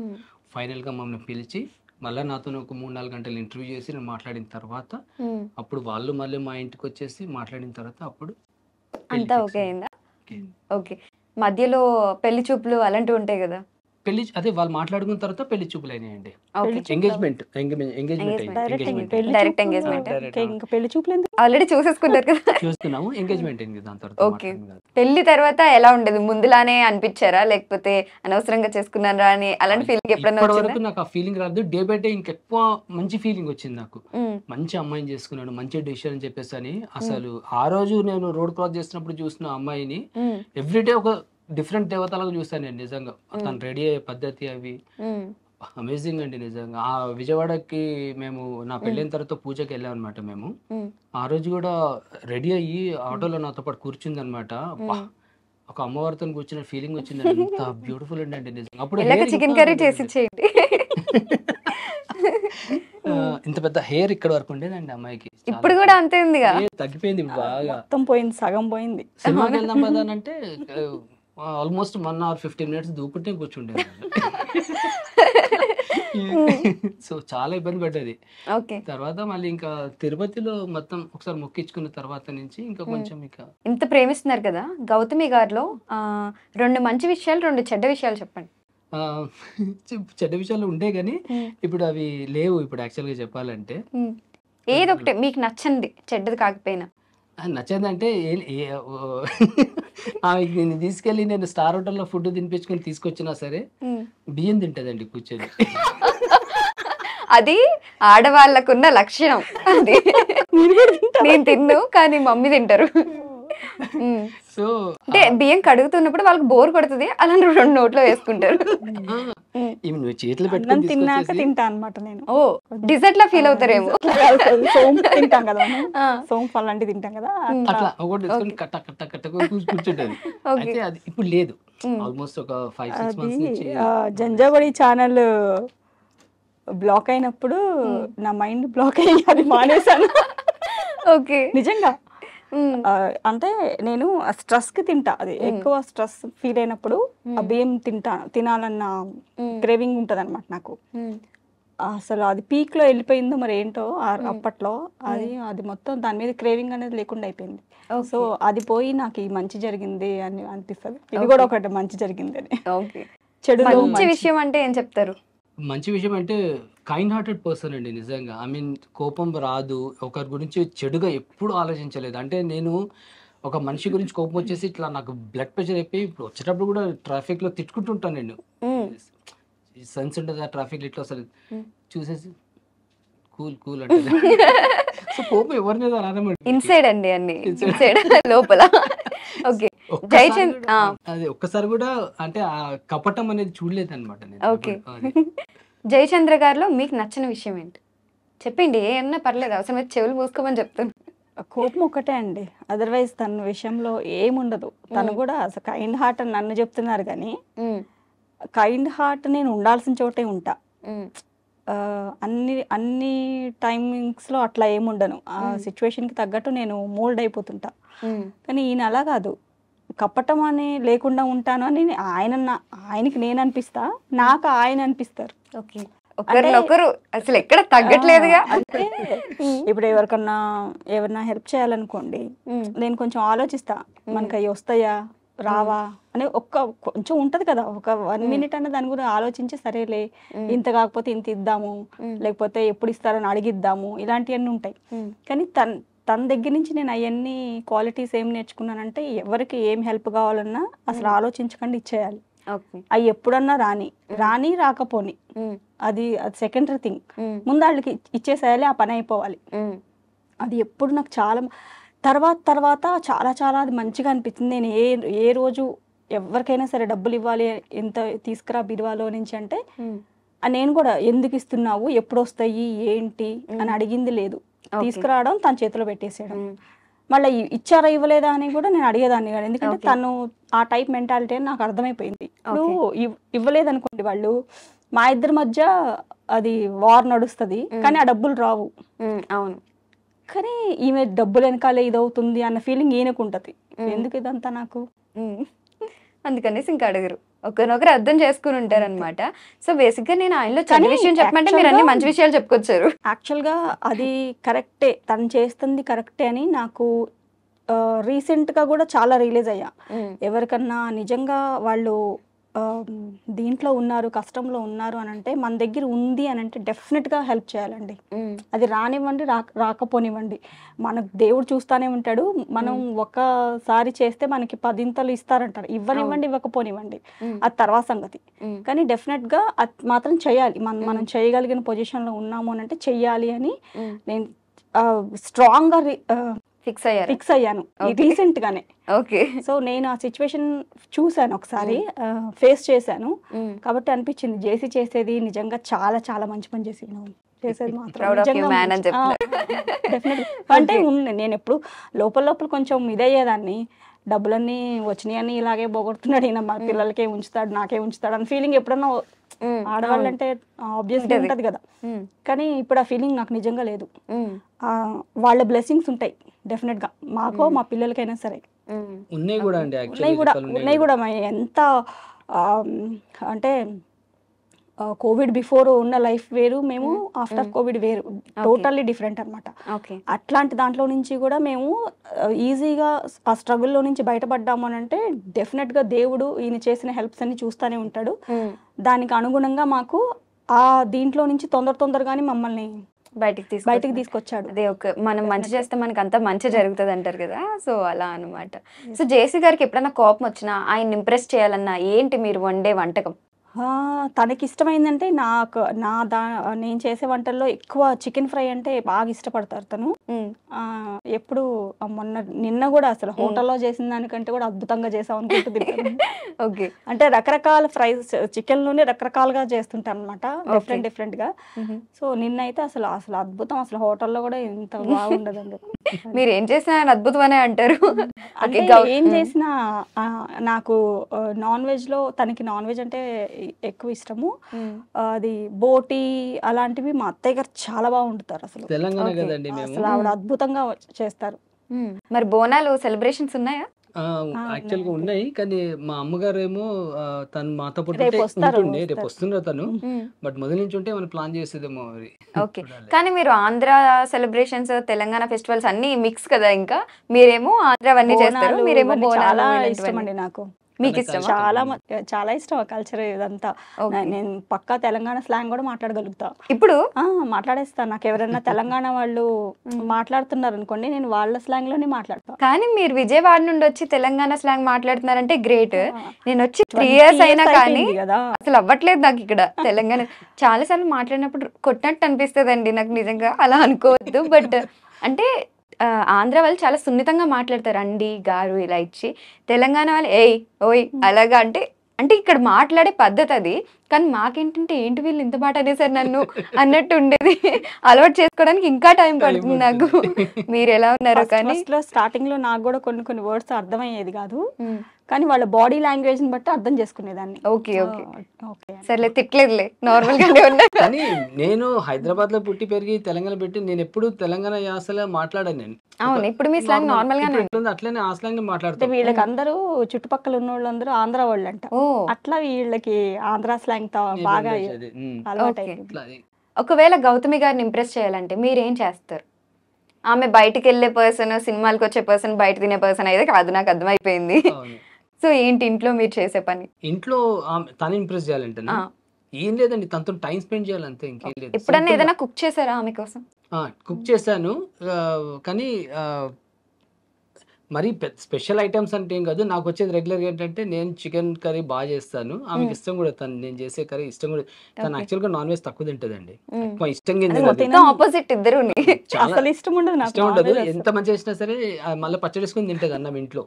ఫైనల్ గా మమ్మల్ని పిలిచి మళ్ళీ నాతో ఒక 3-4 గంటలు ఇంటర్వ్యూ చేసి నేను మాట్లాడిన తర్వాత అప్పుడు వాళ్ళు మళ్ళీ మా ఇంటికి వచ్చేసి మాట్లాడిన తర్వాత అప్పుడు అంతా ఓకే అయిందా? ఓకే. మధ్యలో పెళ్లి చూపులు అలాంటివి ఉంటాయి కదా? పెళ్లి అదే వాళ్ళు మాట్లాడుకున్న తర్వాత పెళ్లి చూపులు అయినాయండి. Engagement direct engagement. ఇంకా పెళ్లి చూపులు ఆల్రెడీ చూసేసుకుంటారు కదా? చూస్తున్నాము, ఎంగేజ్మెంట్ అయింది దాని తర్వాత. ఓకే. పెళ్లి తర్వాత ఎలా ఉండేది, ముందులానే అనిపించారా లేకపోతే అనవసరంగా చేసుకున్నారా అని అలాంటి ఫీలింగ్ ఎప్పుడైనా వరకు నాకు ఆ ఫీలింగ్ రాదు. డే బై డే ఇంకెక్కువ మంచి ఫీలింగ్ వచ్చింది నాకు, మంచి అమ్మాయిని చేసుకున్నాను, మంచి డెసిషన్ అని చెప్పేసి అని. అసలు ఆ రోజు నేను రోడ్ క్రాస్ చేసినప్పుడు చూసిన అమ్మాయిని ఎవ్రీడే ఒక డిఫరెంట్ దేవతలకు చూస్తాను నేను నిజంగా. తను రెడీ అయ్యే పద్ధతి అవి అమేజింగ్ అండి నిజంగా. ఆ విజయవాడకి మేము నా పెళ్ళైన తర్వాత పూజకి వెళ్ళాం అనమాట. మేము ఆ రోజు కూడా రెడీ అయ్యి ఆటోలో నాతో పాటు కూర్చుంది అనమాట. ఒక అమ్మవారితో కూర్చున్న ఫీలింగ్ వచ్చింది, ఎంత బ్యూటిఫుల్ అండి నిజంగా. అప్పుడు చికెన్ కర్రీ చేసి చేయండి. ఇంత పెద్ద హెయిర్ ఇక్కడ వరకు ఉండేదండి అమ్మాయికి, ఇప్పుడు కూడా అంతే ఉంది, తగ్గిపోయింది బాగా, మొత్తం పోయింది, సగం పోయింది. సినిమాకి వెళ్దాం కదా అంటే ఆల్మోస్ట్ 1 hour 15 minutes దూకుంటే కూర్చుండేది. సో చాలా ఇబ్బంది పడ్డది. తర్వాత మళ్ళీ ఇంకా తిరుపతిలో మొత్తం ఒకసారి మొక్కించుకున్న తర్వాత నుంచి ఇంకా కొంచెం ఇంకా ఇంత ప్రేమిస్తున్నారు కదా గౌతమి గారిలో 2 మంచి విషయాలు 2 చెడ్డ విషయాలు చెప్పండి. చెడ్డ విషయాలు ఉండే కానీ ఇప్పుడు అవి లేవు ఇప్పుడు యాక్చువల్గా చెప్పాలంటే. ఏదొకటి మీకు నచ్చండి చెడ్డది కాకపోయినా. నచ్చిందంటే ఆమెకి నేను తీసుకెళ్ళి నేను స్టార్ హోటల్లో ఫుడ్ తినిపించుకొని తీసుకొచ్చినా సరే బియ్యం తింటదండి కూర్చొని. అది ఆడవాళ్ళకున్న లక్షణం అది. మీరు కూడా తింటారా? నేను తిన్ను కానీ మమ్మీ తింటారు. సో అంటే బియ్యం కడుగుతున్నప్పుడు వాళ్ళకి బోర్ కొడుతుంది, అలా 2 నోట్లో వేసుకుంటారు. ఇవి నువ్వు చేతులు అన్నం పెట్టుకుని తిన్నాక తీసుకొచ్చేసి తింటా అనమాట నేను. ఓ డిజర్ట్ లా ఫీల్ అవుతారేమో. సోంపు తింటాం కదా మనం. సోంపు అలాంటివి తింటాం కదా అట్లా. అట్లా ఒకటి తీసుకొని కట్ట కట్ట కట్ట కూర్చుంటది. అయితే అది ఇప్పుడు లేదు, ఆల్మోస్ట్ ఒక 5-6 months అది నుంచి. జంజాబడి ఛానల్ బ్లాక్ అయినప్పుడు నా మైండ్ బ్లాక్ అయ్యి అది మానేశాను. ఓకే. నిజంగా అంటే నేను స్ట్రెస్ కి తింటా, అది ఎక్కువ స్ట్రెస్ ఫీల్ అయినప్పుడు ఆ బియ్యం తినాలన్న క్రేవింగ్ ఉంటది అనమాట నాకు. అసలు అది పీక్ లో వెళ్ళిపోయిందో మరి ఏంటో అప్పట్లో అది మొత్తం దాని మీద క్రేవింగ్ అనేది లేకుండా అయిపోయింది. సో అది పోయి నాకు ఈ మంచి జరిగింది అని అనిపిస్తుంది. ఇది కూడా ఒకటి మంచి జరిగింది అని. ఓకే. చెడులో మంచి విషయం అంటే ఏం చెప్తారు? మంచి విషయం అంటే కైండ్ హార్టెడ్ పర్సన్ అండి నిజంగా. ఐ మీన్ కోపం రాదు, ఒకరి గురించి చెడుగా ఎప్పుడు ఆలోచించలేదు. అంటే నేను ఒక మనిషి గురించి కోపం వచ్చేసి ఇట్లా నాకు బ్లడ్ ప్రెషర్ అయిపోయి ఇప్పుడు వచ్చేటప్పుడు కూడా ట్రాఫిక్ లో తిట్టుకుంటుంటాను నేను. సెన్స్ ఉంటుంది ఆ ట్రాఫిక్ ఇట్లా అసలు చూసేసి కూల్ కూల్ అంటే. సో కోపం ఎవరి మీద రానమాట. ఇన్సైడ్ అండి అన్ని ఇన్సైడ్ లోపల. ఓకే. జయచంద్ అది ఒక్కసారి కూడా అంటే ఆ కపటం అనేది చూడలేదు అనమాట నేను. ఓకే. జయచంద్ర గారిలో మీకు నచ్చిన విషయం ఏంటి చెప్పండి, ఏమన్నా పర్లేదు, అవసరమైతే చెవులు మూసుకోమని చెప్తాను. కోపం ఒకటే అండి, అదర్వైజ్ తన విషయంలో ఏముండదు. తను కూడా అసలు కైండ్ హార్ట్ అని నన్ను చెప్తున్నారు కానీ కైండ్ హార్ట్ నేను ఉండాల్సిన చోటే ఉంటా. అన్ని టైమింగ్స్లో అట్లా ఏముండను. ఆ సిచ్యువేషన్కి తగ్గట్టు నేను మోల్డ్ అయిపోతుంటా. కానీ ఈయన అలా కాదు, కపటం అని లేకుండా ఉంటాను అని ఆయనకి నేను అనిపిస్తా, నాకు ఆయన అనిపిస్తారు. ఓకే. ఒకరినొకరు అసలు ఎక్కడ తగ్గట్లేదుగా. అంటే ఇప్పుడు ఎవరన్నా హెల్ప్ చేయాలనుకోండి, నేను కొంచెం ఆలోచిస్తా, మనకి అవి వస్తాయా రావా అని కొంచెం ఉంటది కదా, ఒక 1 minute అన్న దాని గురించి ఆలోచించి సరేలే ఇంత కాకపోతే ఇంత ఇద్దాము, లేకపోతే ఎప్పుడు ఇస్తారని అడిగిద్దాము, ఇలాంటివన్నీ ఉంటాయి. కానీ తన దగ్గర నుంచి నేను అవన్నీ క్వాలిటీస్ ఏం నేర్చుకున్నానంటే, ఎవరికి ఏం హెల్ప్ కావాలన్నా అసలు ఆలోచించకుండా ఇచ్చేయాలి. అవి ఎప్పుడన్నా రాని రాకపోని అది సెకండరీ థింగ్. ముందు వాళ్ళకి ఇచ్చేసేయాలి, ఆ పని అయిపోవాలి. అది ఎప్పుడు నాకు చాలా తర్వాత చాలా చాలా అది మంచిగా అనిపిస్తుంది. నేను ఏ రోజు ఎవరికైనా సరే డబ్బులు ఇవ్వాలి, ఎంత తీసుకురా బిరువాలో నుంచి అంటే నేను కూడా ఎందుకు ఇస్తున్నావు, ఎప్పుడు వస్తాయి ఏంటి అని అడిగింది లేదు. తీసుకురావడం, తన చేతిలో పెట్టేసేయడం. మళ్ళీ ఇచ్చారా ఇవ్వలేదా అని కూడా నేను అడిగేదాన్ని కాదు, ఎందుకంటే తను ఆ టైప్ మెంటాలిటీ అని నాకు అర్థమైపోయింది. ఇప్పుడు ఇవ్వలేదు అనుకోండి, వాళ్ళు మా ఇద్దరి మధ్య అది వార్ నడుస్తుంది, కానీ ఆ డబ్బులు రావు. అవును. కానీ ఈమె డబ్బులు వెనకాలే ఇదవుతుంది అన్న ఫీలింగ్ ఈయనకు ఉంటుంది. ఎందుకు ఇదంతా నాకు? అందుకనేసి ఇంకా అడగరు, ఒకరినొకరు అర్థం చేసుకుని ఉంటారు అనమాట. సో బేసిక్ గా నేను ఆయనలో చిన్న విషయం చెప్పమంటే మీరు అన్ని మంచి విషయాలు చెప్పుకొచ్చారు. యాక్చువల్గా అది కరెక్టే, తను చేస్తుంది కరెక్టే అని నాకు రీసెంట్ గా కూడా చాలా రియలైజ్ అయ్యా. ఎవరికన్నా నిజంగా వాళ్ళు దీంట్లో ఉన్నారు, కష్టంలో ఉన్నారు అని అంటే, మన దగ్గర ఉంది అని అంటే డెఫినెట్ గా హెల్ప్ చేయాలండి. అది రానివ్వండి రాకపోనివ్వండి, మనకు దేవుడు చూస్తానే ఉంటాడు. మనం ఒకసారి చేస్తే మనకి 10 ఇస్తారంటారు. ఇవ్వనివ్వండి ఇవ్వకపోనివ్వండి, అది తర్వాత సంగతి. కానీ డెఫినెట్ గా అది మాత్రం చేయాలి. మనం చేయగలిగిన పొజిషన్ లో ఉన్నాము అని అంటే చెయ్యాలి అని నేను స్ట్రాంగ్ గా ఫిక్స్ అయ్యాను రీసెంట్ గానే. ఓకే. సో నేను ఆ సిచ్యువేషన్ చూసాను, ఒకసారి ఫేస్ చేశాను. కాబట్టి అనిపించింది జేసీ చేసేది నిజంగా చాలా చాలా మంచి పని చేసేది మాత్రం డెఫినెట్లీ. అంటే నేను ఎప్పుడు లోపల కొంచెం ఇదయ్యేదాన్ని, డబ్బులన్నీ వచ్చినాయని ఇలాగే పోగొడుతున్నాడు ఈయన, మా పిల్లలకే ఉంచుతాడు నాకే ఉంచుతాడు అని ఫీలింగ్ ఎప్పుడన్నా ఆడవాళ్ళంటే ఆబ్వియస్లీ ఉంటది కదా. కానీ ఇప్పుడు ఆ ఫీలింగ్ నాకు నిజంగా లేదు. వాళ్ళ బ్లెస్సింగ్స్ ఉంటాయి డెఫినెట్ గా, మాకో మా పిల్లలకైనా సరే. ఉన్నాయి కూడా ఎంత అంటే కోవిడ్ బిఫోర్ ఉన్న లైఫ్ వేరు, మేము ఆఫ్టర్ కోవిడ్ వేరు, టోటల్లీ డిఫరెంట్ అనమాట. అట్లాంటి దాంట్లో నుంచి కూడా మేము ఈజీగా ఆ స్ట్రగుల్లో నుంచి బయటపడ్డాము అని అంటే డెఫినెట్ గా దేవుడు ఈయన చేసిన హెల్ప్స్ అన్ని చూస్తూనే ఉంటాడు. దానికి అనుగుణంగా మాకు ఆ దీంట్లో నుంచి తొందరగానే మమ్మల్ని బయటికి తీసుకొచ్చాడు. అదే మనం మంచి చేస్తే మనకి అంతా మంచి జరుగుతుంది అంటారు కదా, సో అలా అనమాట. సో జేసీ గారికి ఎప్పుడైనా కోపం వచ్చినా, ఆయన ఇంప్రెస్ చేయాలన్నా ఏంటి మీరు వండే వంటకం? తనకిష్టమైందంటే నేను చేసే వంటల్లో ఎక్కువ చికెన్ ఫ్రై అంటే బాగా ఇష్టపడతారు తను. హ్మ్. ఎప్పుడు నిన్న గూడా అసలు హోటల్‌లో చేసిన దానికంటే కూడా అద్భుతంగా చేసావు అనుకుంటూ తింటాను. ఓకే. అంటే రకరకాల ఫ్రైస్ చికెన్‌లోనే రకరకాలుగా చేస్తుంటానన్నమాట. ఓకే. డిఫరెంట్‌గా. హుహు. సో, నిన్నైతే అసలు అద్భుతం. అసలు హోటల్‌లో కూడా ఇంత బాగుండదండి. మీరేం చేసినా ఆయన అద్భుతమనే అంటారు. ఓకే. అంటే ఏం చేసినా నాకు నాన్ వెజ్‌లో తనకి నాన్ వెజ్ అంటే ఎక్కువ ఇష్టము. హ్మ్. అది బోటి అలాంటివి మా అత్తయ్య గారు చాలా బాగా వండుతారు అసలు. తెలంగాణ ఓకే. కదండి మేము. అసలు ఆవిడ అద్భుతంగా చేస్తారు. మరి బోనాలు సెలబ్రేషన్స్ ఉన్నాయా? యాక్చువల్గా ఉన్నాయండి. ఉన్నాయి, కానీ మా అమ్మగారేమో తను మాతో పాటు రేపు వస్తారు. ఉంటుండే, రేపు వస్తున్నారు తను. హ్మ్. బట్ మొదలు నుంచి ఉంటే మనం ప్లాన్ చేసేదేమో మరి. ఓకే. చూడాలి. కానీ మీరు ఆంధ్ర సెలబ్రేషన్స్, తెలంగాణ ఫెస్టివల్స్ అన్నీ మిక్స్ కదా ఇంకా. మీరేమో ఆంధ్రవన్నీ చేస్తారు. బోనాలు మీరేమో ఇవన్నీ బోనాలు చాలా ఇలాంటివన్నీ. ఇష్టమండి నాకు. మీకు చాలా ఇష్టమా? చాలా ఇష్టం ఆ కల్చర్ ఇదంతా. ఓకే. నేను పక్కా తెలంగాణ స్లాంగ్ కూడా మాట్లాడగలుగుతా. ఇప్పుడు మాట్లాడేస్తా. నాకు ఎవరైనా తెలంగాణ వాళ్ళు మాట్లాడుతున్నారు అనుకోండి, నేను వాళ్ళ స్లాంగ్ లోనే మాట్లాడతా. కానీ మీరు విజయవాడ నుండి వచ్చి తెలంగాణ స్లాంగ్ మాట్లాడుతున్నారంటే గ్రేట్. నేను వచ్చి 3 20 ఇయర్స్ అయినా years కానీ అయిపోయింది కదా. అసలు అవ్వట్లేదు నాకు ఇక్కడ తెలంగాణ. చాలా సార్లు మాట్లాడినప్పుడు కొట్టినట్టు అనిపిస్తదండి నాకు నిజంగా. అలా అనుకోవద్దు. బట్ అంటే ఆంధ్ర వాళ్ళు చాలా సున్నితంగా మాట్లాడతారు. అండి, గారు ఇలా ఇచ్చి. తెలంగాణ వాళ్ళు ఏయ్, ఓయ్ అలాగా అంటే అంటే ఇక్కడ మాట్లాడే పద్ధతి అది. కానీ మాకేంటంటే ఏంటి వీళ్ళు ఇంత మాట అనేసారు నన్ను అన్నట్టు ఉండేది. అలవాటు చేసుకోవడానికి ఇంకా టైం పడుతుంది నాకు. మీరు ఎలా ఉన్నారో కానీ. ఫస్ట్ లో స్టార్టింగ్ లో నాకు కూడా కొన్ని వర్డ్స్ అర్థమయ్యేది కాదు. ఉమ్. కానీ వాళ్ళ బాడీ లాంగ్వేజ్ ని బట్టి అర్థం చేసుకునేదాన్ని. ఓకే. ఓకే. ఓకే. సర్లే తిట్టలేదులే, నార్మల్ గానే ఉన్నా. కానీ నేను హైదరాబాద్ లో పుట్టి పెరిగి తెలంగాణ పెట్టి నేను ఎప్పుడు తెలంగాణ యాసలో మాట్లాడాను నేను. అవును, ఇప్పుడు మీ స్లాంగ్ నార్మల్ గానే ఉంది. ఎట్లుంది అట్లనే ఆ స్లాంగ్ అంటే మాట్లాడతాను. వీళ్ళకి అందరూ చుట్టుపక్కల ఉన్న వాళ్ళందరూ ఆంధ్ర వాళ్ళంట. ఓ, అట్లా వీళ్ళకి ఆంధ్ర స్లాంగ్ తో బాగా అలవాటు ఓకే. అయిపోయింది. ఇట్లా అది. ఒకవేళ గౌతమి గారిని ఇంప్రెస్ చేయాలంటే మీరేం చేస్తారు? ఆమె బయటికి వెళ్ళే పర్సన్, సినిమాలకు వచ్చే పర్సన్, బయట తినే పర్సన్ అయితే కాదు, నాకు అర్థమైపోయింది. అవును. సో ఏంటి ఇంట్లో మీరు చేసే పని? ఇంట్లో తను ఇంప్రెస్ చేయాలంటే ఆ, ఏం లేదండి, తనతో టైం స్పెండ్ చేయాలంతే, ఇంకేం లేదు. ఎప్పుడన్నా Simple గా. ఏదైనా కుక్ చేశారా ఆమె కోసం? కుక్ చేశాను. కానీ మరి స్పెషల్ ఐటమ్స్ అంటే ఏం కాదు. నాకు వచ్చేది రెగ్యులర్గా ఏంటంటే నేను చికెన్ కర్రీ బాగా చేస్తాను. ఆమెకి ఇష్టం కూడా, తను నేను చేసే కర్రీ ఇష్టం కూడా. తను ఓకే. యాక్చువల్గా నాన్ వెజ్ తక్కువ తింటదండి. మ్మ్. ఎక్కువ ఇష్టంగా ఏం అది తినదు. తినను. మొత్తం ఆపోజిట్ ఇద్దరుని. చాలా అసలు ఇష్టం ఉండదు నాకు ఇష్టం ఉండదు. non-veg అసలు. ఎంత మంచి చేసినా సరే మళ్ళీ పచ్చడి వేసుకొని తింటది అన్నం ఇంట్లో.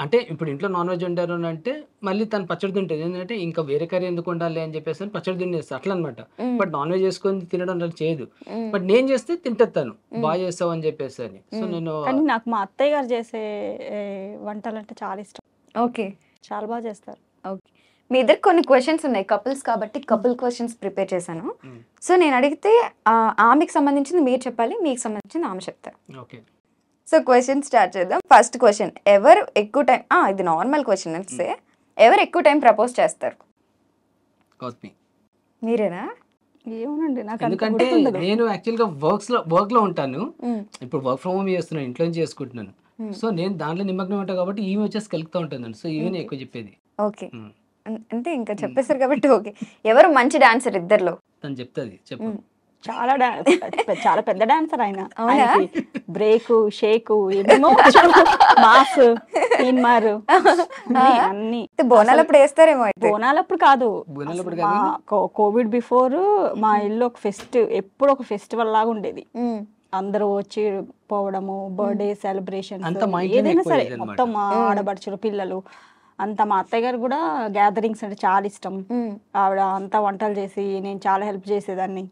అంటే ఇప్పుడు ఇంట్లో నాన్ వెజ్ వండారు అని అంటే మళ్ళీ తను పచ్చడి తింటది. ఏంటంటే ఇంకా వేరే కర్రీ ఎందుకు ఉండాలి అని చెప్పేసి అని పచ్చడి తినేస్తుంది అట్లా అనమాట. బట్ నాన్ వెజ్ చేసుకొని తినడం నాకు చేయదు. బట్ నేను చేస్తే తింటది తను, బాగా చేస్తావు అని చెప్పేసి అని. సో నేను కానీ నాకు మా అత్తయ్య గారు చేసే వంటలు అంటే చాలా ఇష్టం. ఓకే. చాలా బాగా చేస్తారు. ఓకే. మీ ఇద్దరు కొన్ని క్వశ్చన్స్ ఉన్నాయి, కపుల్స్ కాబట్టి కపుల్ క్వశ్చన్స్ ప్రిపేర్ చేశాను. సో నేను అడిగితే ఆమెకి సంబంధించింది మీరు చెప్పాలి, మీకు సంబంధించింది ఆమె చెప్తారు. ఓకే. సో క్వశ్చన్ స్టార్ట్ చేద్దాం. ఫస్ట్ క్వశ్చన్, ఎవరు ఎక్కువ టైం, ఇది నార్మల్ క్వశ్చన్ అంటే, ఎవరు ఎక్కువ టైం ప్రపోజ్ చేస్తారు? గౌతమి. మీరేనా? ఏమోనండి నాకు అంత ఎందుకంటే గుర్తుండదు. నేను యాక్చువల్గా వర్క్ లో ఉంటాను. ఇప్పుడు వర్క్ ఫ్రమ్ హోమ్ చేస్తున్నాను, ఇంట్లో నుంచి చేసుకుంటున్నాను. సో నేను దాంట్లో నిమగ్నం ఉంటాను కాబట్టి ఈమె వచ్చేసి కలుపుతూ ఉంటాను. సో ఈమె ఎక్కువ చెప్పేది. ఓకే. అంటే ఇంకా చెప్పేశారు కాబట్టి ఓకే. ఎవరు మంచి డాన్సర్ ఇద్దర్లో? తను చెప్తుంది. చెప్పు. చాలా చాలా పెద్ద డాన్సర్ ఆయన. అవునా? బ్రేకు, షేకు, ఎన్నో మాస్, తీన్మారు అన్ని. బోనాలప్పుడు వేస్తారేమో అయితే. బోనాలప్పుడు కాదు, బోనాలప్పుడు మా కోవిడ్ బిఫోర్ మా ఇల్లు ఒక ఎప్పుడు ఒక ఫెస్టివల్ లాగా ఉండేది. అందరూ వచ్చి పోవడము, బర్త్డే సెలబ్రేషన్, అంతా మా ఇంట్లోనే ఏదైనా ఎక్కువ సరే అయ్యేది అన్నమాట. మొత్తం మా ఆడబడుచులు పిల్లలు అంతా. మా అత్తయ్య గారు కూడా గ్యాదరింగ్స్ అంటే చాలా ఇష్టం. ఆవిడ అంతా వంటలు చేసి నేను చాలా హెల్ప్ చేసేదాన్ని.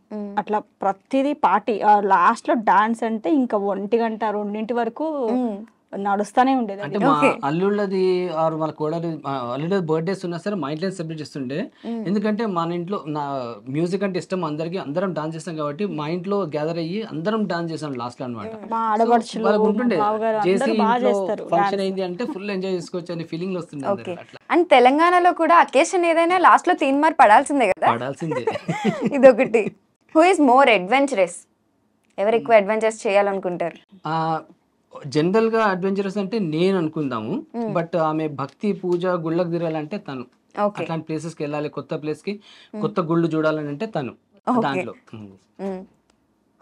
అట్లా ప్రతిదీ పార్టీ. లాస్ట్ లో డాన్స్ అంటే ఇంకా 1 గంట 2 వరకు నడుస్తానే ఉండేది. అంటే మా అల్లుళ్ళది ఆరు వాళ్ళ కోడలు అల్లుళ్ళ బర్త్డేస్ ఉన్నా సరే మా ఇంట్లో సెలబ్రేట్ చేస్తుండే. ఎందుకంటే మన ఇంట్లో నా మ్యూజిక్ అంటే ఇష్టం అందరికి, అందరం డాన్స్ చేస్తాం కాబట్టి మా ఇంట్లో గ్యాదర్ అయ్యి అందరం డాన్స్ చేసాం లాస్ట్ లో అనమాట. మా ఆడబడుచులు, వాళ్ళకు ఉంటుండే మా బావగారు చేసి అందరూ బాగా ఇంట్లో చేస్తారు ఫంక్షన్ అయింది అంటే ఫుల్ ఎంజాయ్ చేసుకోవచ్చు అనే ఫీలింగ్ వస్తుంది అందరికి. అట్లా అండ్ తెలంగాణలో కూడా అకేషన్ ఏదైనా లాస్ట్ లో తీన్మార్ పడాల్సిందే కదా. పడాల్సిందే. ఇదొకటి. Who is more adventurous? ఎవరు ఎక్కువ అడ్వెంచర్స్ చేయాలనుకుంటారు? జనరల్ గా అడ్వెంచరస్ అంటే నేను అనుకుందాము. బట్ ఆమె భక్తి పూజ గుళ్ళకు తిరగాలంటే తను. అట్లాంటి ప్లేసెస్ కి వెళ్ళాలి, కొత్త ప్లేస్ కి కొత్త గుళ్ళు చూడాలని అంటే తను దాంట్లో.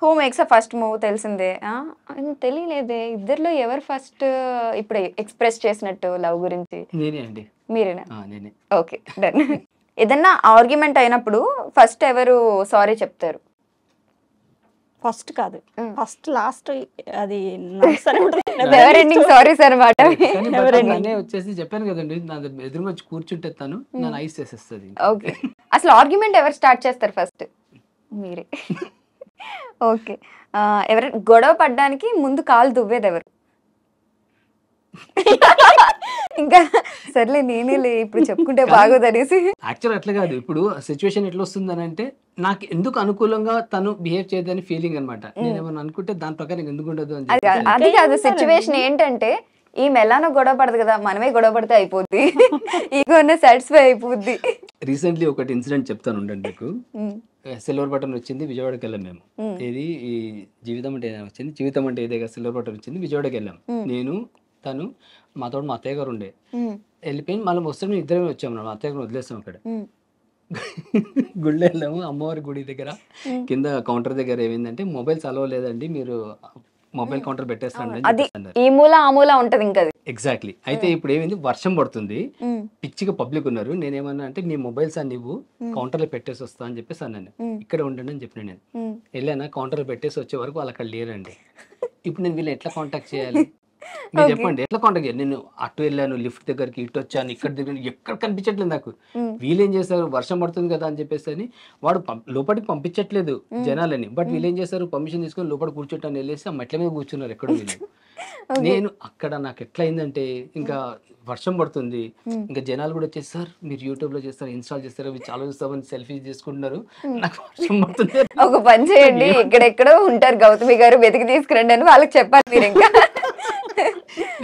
Who makes a first move తెలిసిందే. తెలియలేదే ఇద్దర్లో ఎవరు ఫస్ట్ ఇప్పుడు ఎక్స్ప్రెస్ చేసినట్టు లవ్ గురించి? నేనే అండి. మీరేనా? నేనే. Okay, done. ఏదన్నా ఆర్గ్యుమెంట్ అయినప్పుడు ఫస్ట్ ఎవరు సారీ చెప్తారు? ఫస్ట్ కాదు, ఫస్ట్ లాస్ట్ అది నడుస్తూనే ఉంటుంది. నెవర్ ఎండింగ్ సారీస్ అనమాట. కానీ but నన్నే వచ్చేసి చెప్పాను కదండి, నా ఎదురు వచ్చి కూర్చుంటే తను నన్ను ఐస్ చేసేస్తుంది. ఓకే, అసలు ఆర్గ్యుమెంట్ ఎవరు స్టార్ట్ చేస్తారు ఫస్ట్? మీరే. ఓకే, ఎవరైనా గొడవ పడ్డానికి ముందు కాలు దువ్వేది ఎవరు? ఇంకా సర్లే నేనే ఇప్పుడు చెప్పుకుంటే బాగోదనేసి. యాక్చువల్ అట్లా కాదు, ఇప్పుడు సిచ్యువేషన్ ఎట్లా వస్తుందని అంటే నాకు ఎందుకు అనుకూలంగా తను బిహేవ్ చేయదని ఫీలింగ్ అనమాట. నేను ఏమన్నా అనుకుంటే దాని ప్రకారం ఎందుకు ఉండదు అని అది కాదు, సిచ్యువేషన్ ఏంటంటే ఈమె ఎలానో గొడవ పడదు కదా, మనమే గొడవ పడితే అయిపోద్ది, ఈగోనే సాటిస్ఫై అయిపోద్ది. రీసెంట్లీ ఒకటి ఇన్సిడెంట్ చెప్తాను ఉండండి మీకు. సిల్వర్ బటన్ వచ్చింది, విజయవాడకి వెళ్ళాం మేము. ఇది ఈ జీవితం అంటే ఏదైనా వచ్చింది, జీవితం అంటే ఏదే సిల్వర్ బటన్ వచ్చింది, విజయవాడకి వెళ్ళాం. నేను తను మాతో మా అత్తయ్య గారు ఉండే, వెళ్ళిపోయి మళ్ళీ వస్తే మేము ఇద్దరమే వచ్చాము. మా అత్తయ్య గారు వదిలేస్తాం అక్కడ. గుళ్ళో వెళ్ళాము, అమ్మవారి గుడి దగ్గర కింద కౌంటర్ దగ్గర ఏమైందంటే మొబైల్స్ అలవ్ లేదండి, మీరు మొబైల్ కౌంటర్ పెట్టేస్తాను అది ఈ మూల ఆ మూల ఉంటది ఇంకా. ఎగ్జాక్ట్లీ. అయితే ఇప్పుడు ఏమైంది, వర్షం పడుతుంది, పిచ్చిగా పబ్లిక్ ఉన్నారు. నేనేమన్నా అంటే నీ మొబైల్స్ అని నువ్వు కౌంటర్లో పెట్టేసి వస్తా అని చెప్పేసి అన్నాను. ఇక్కడ ఉండండి అని చెప్పిన నేను. వెళ్ళానా, కౌంటర్లో పెట్టేసి వచ్చే వరకు వాళ్ళు అక్కడ లేరండి. ఇప్పుడు నేను వీళ్ళని ఎట్లా కాంటాక్ట్ చేయాలి మీరు చెప్పండి, ఎట్లా కాంటాక్ట్ చేయాలి? నేను అటు వెళ్ళాను, లిఫ్ట్ దగ్గరికి, ఇటు వచ్చాను, ఇక్కడ దగ్గర, ఎక్కడ కనిపించట్లేదు నాకు. వీళ్ళేం చేశారు, వర్షం పడుతుంది కదా అని చెప్పేసి అని వాడు లోపలికి పంపించట్లేదు జనాలని. బట్ వీళ్ళేం చేశారు, పర్మిషన్ తీసుకొని లోపల కూర్చోటాన్ని వెళ్ళేసి ఆ మెట్ల మీద కూర్చున్నారు ఎక్కడో వీళ్ళు. నేను అక్కడ నాకు ఎట్లా అయిందంటే, ఇంకా వర్షం పడుతుంది, ఇంకా జనాలు కూడా వచ్చేసి సార్ మీరు యూట్యూబ్ లో చేస్తారు, ఇన్స్టాల్ చేస్తారు, అవి చాలా చూస్తామని సెల్ఫీ చేసుకుంటున్నారు, నాకు వర్షం పడుతుంది. ఒక పని చేయండి, ఎక్కడెక్కడో ఉంటారు గౌతమి గారు, వెతికి తీసుకురండి అని వాళ్ళకి చెప్పాలి మీరు. ఇంకా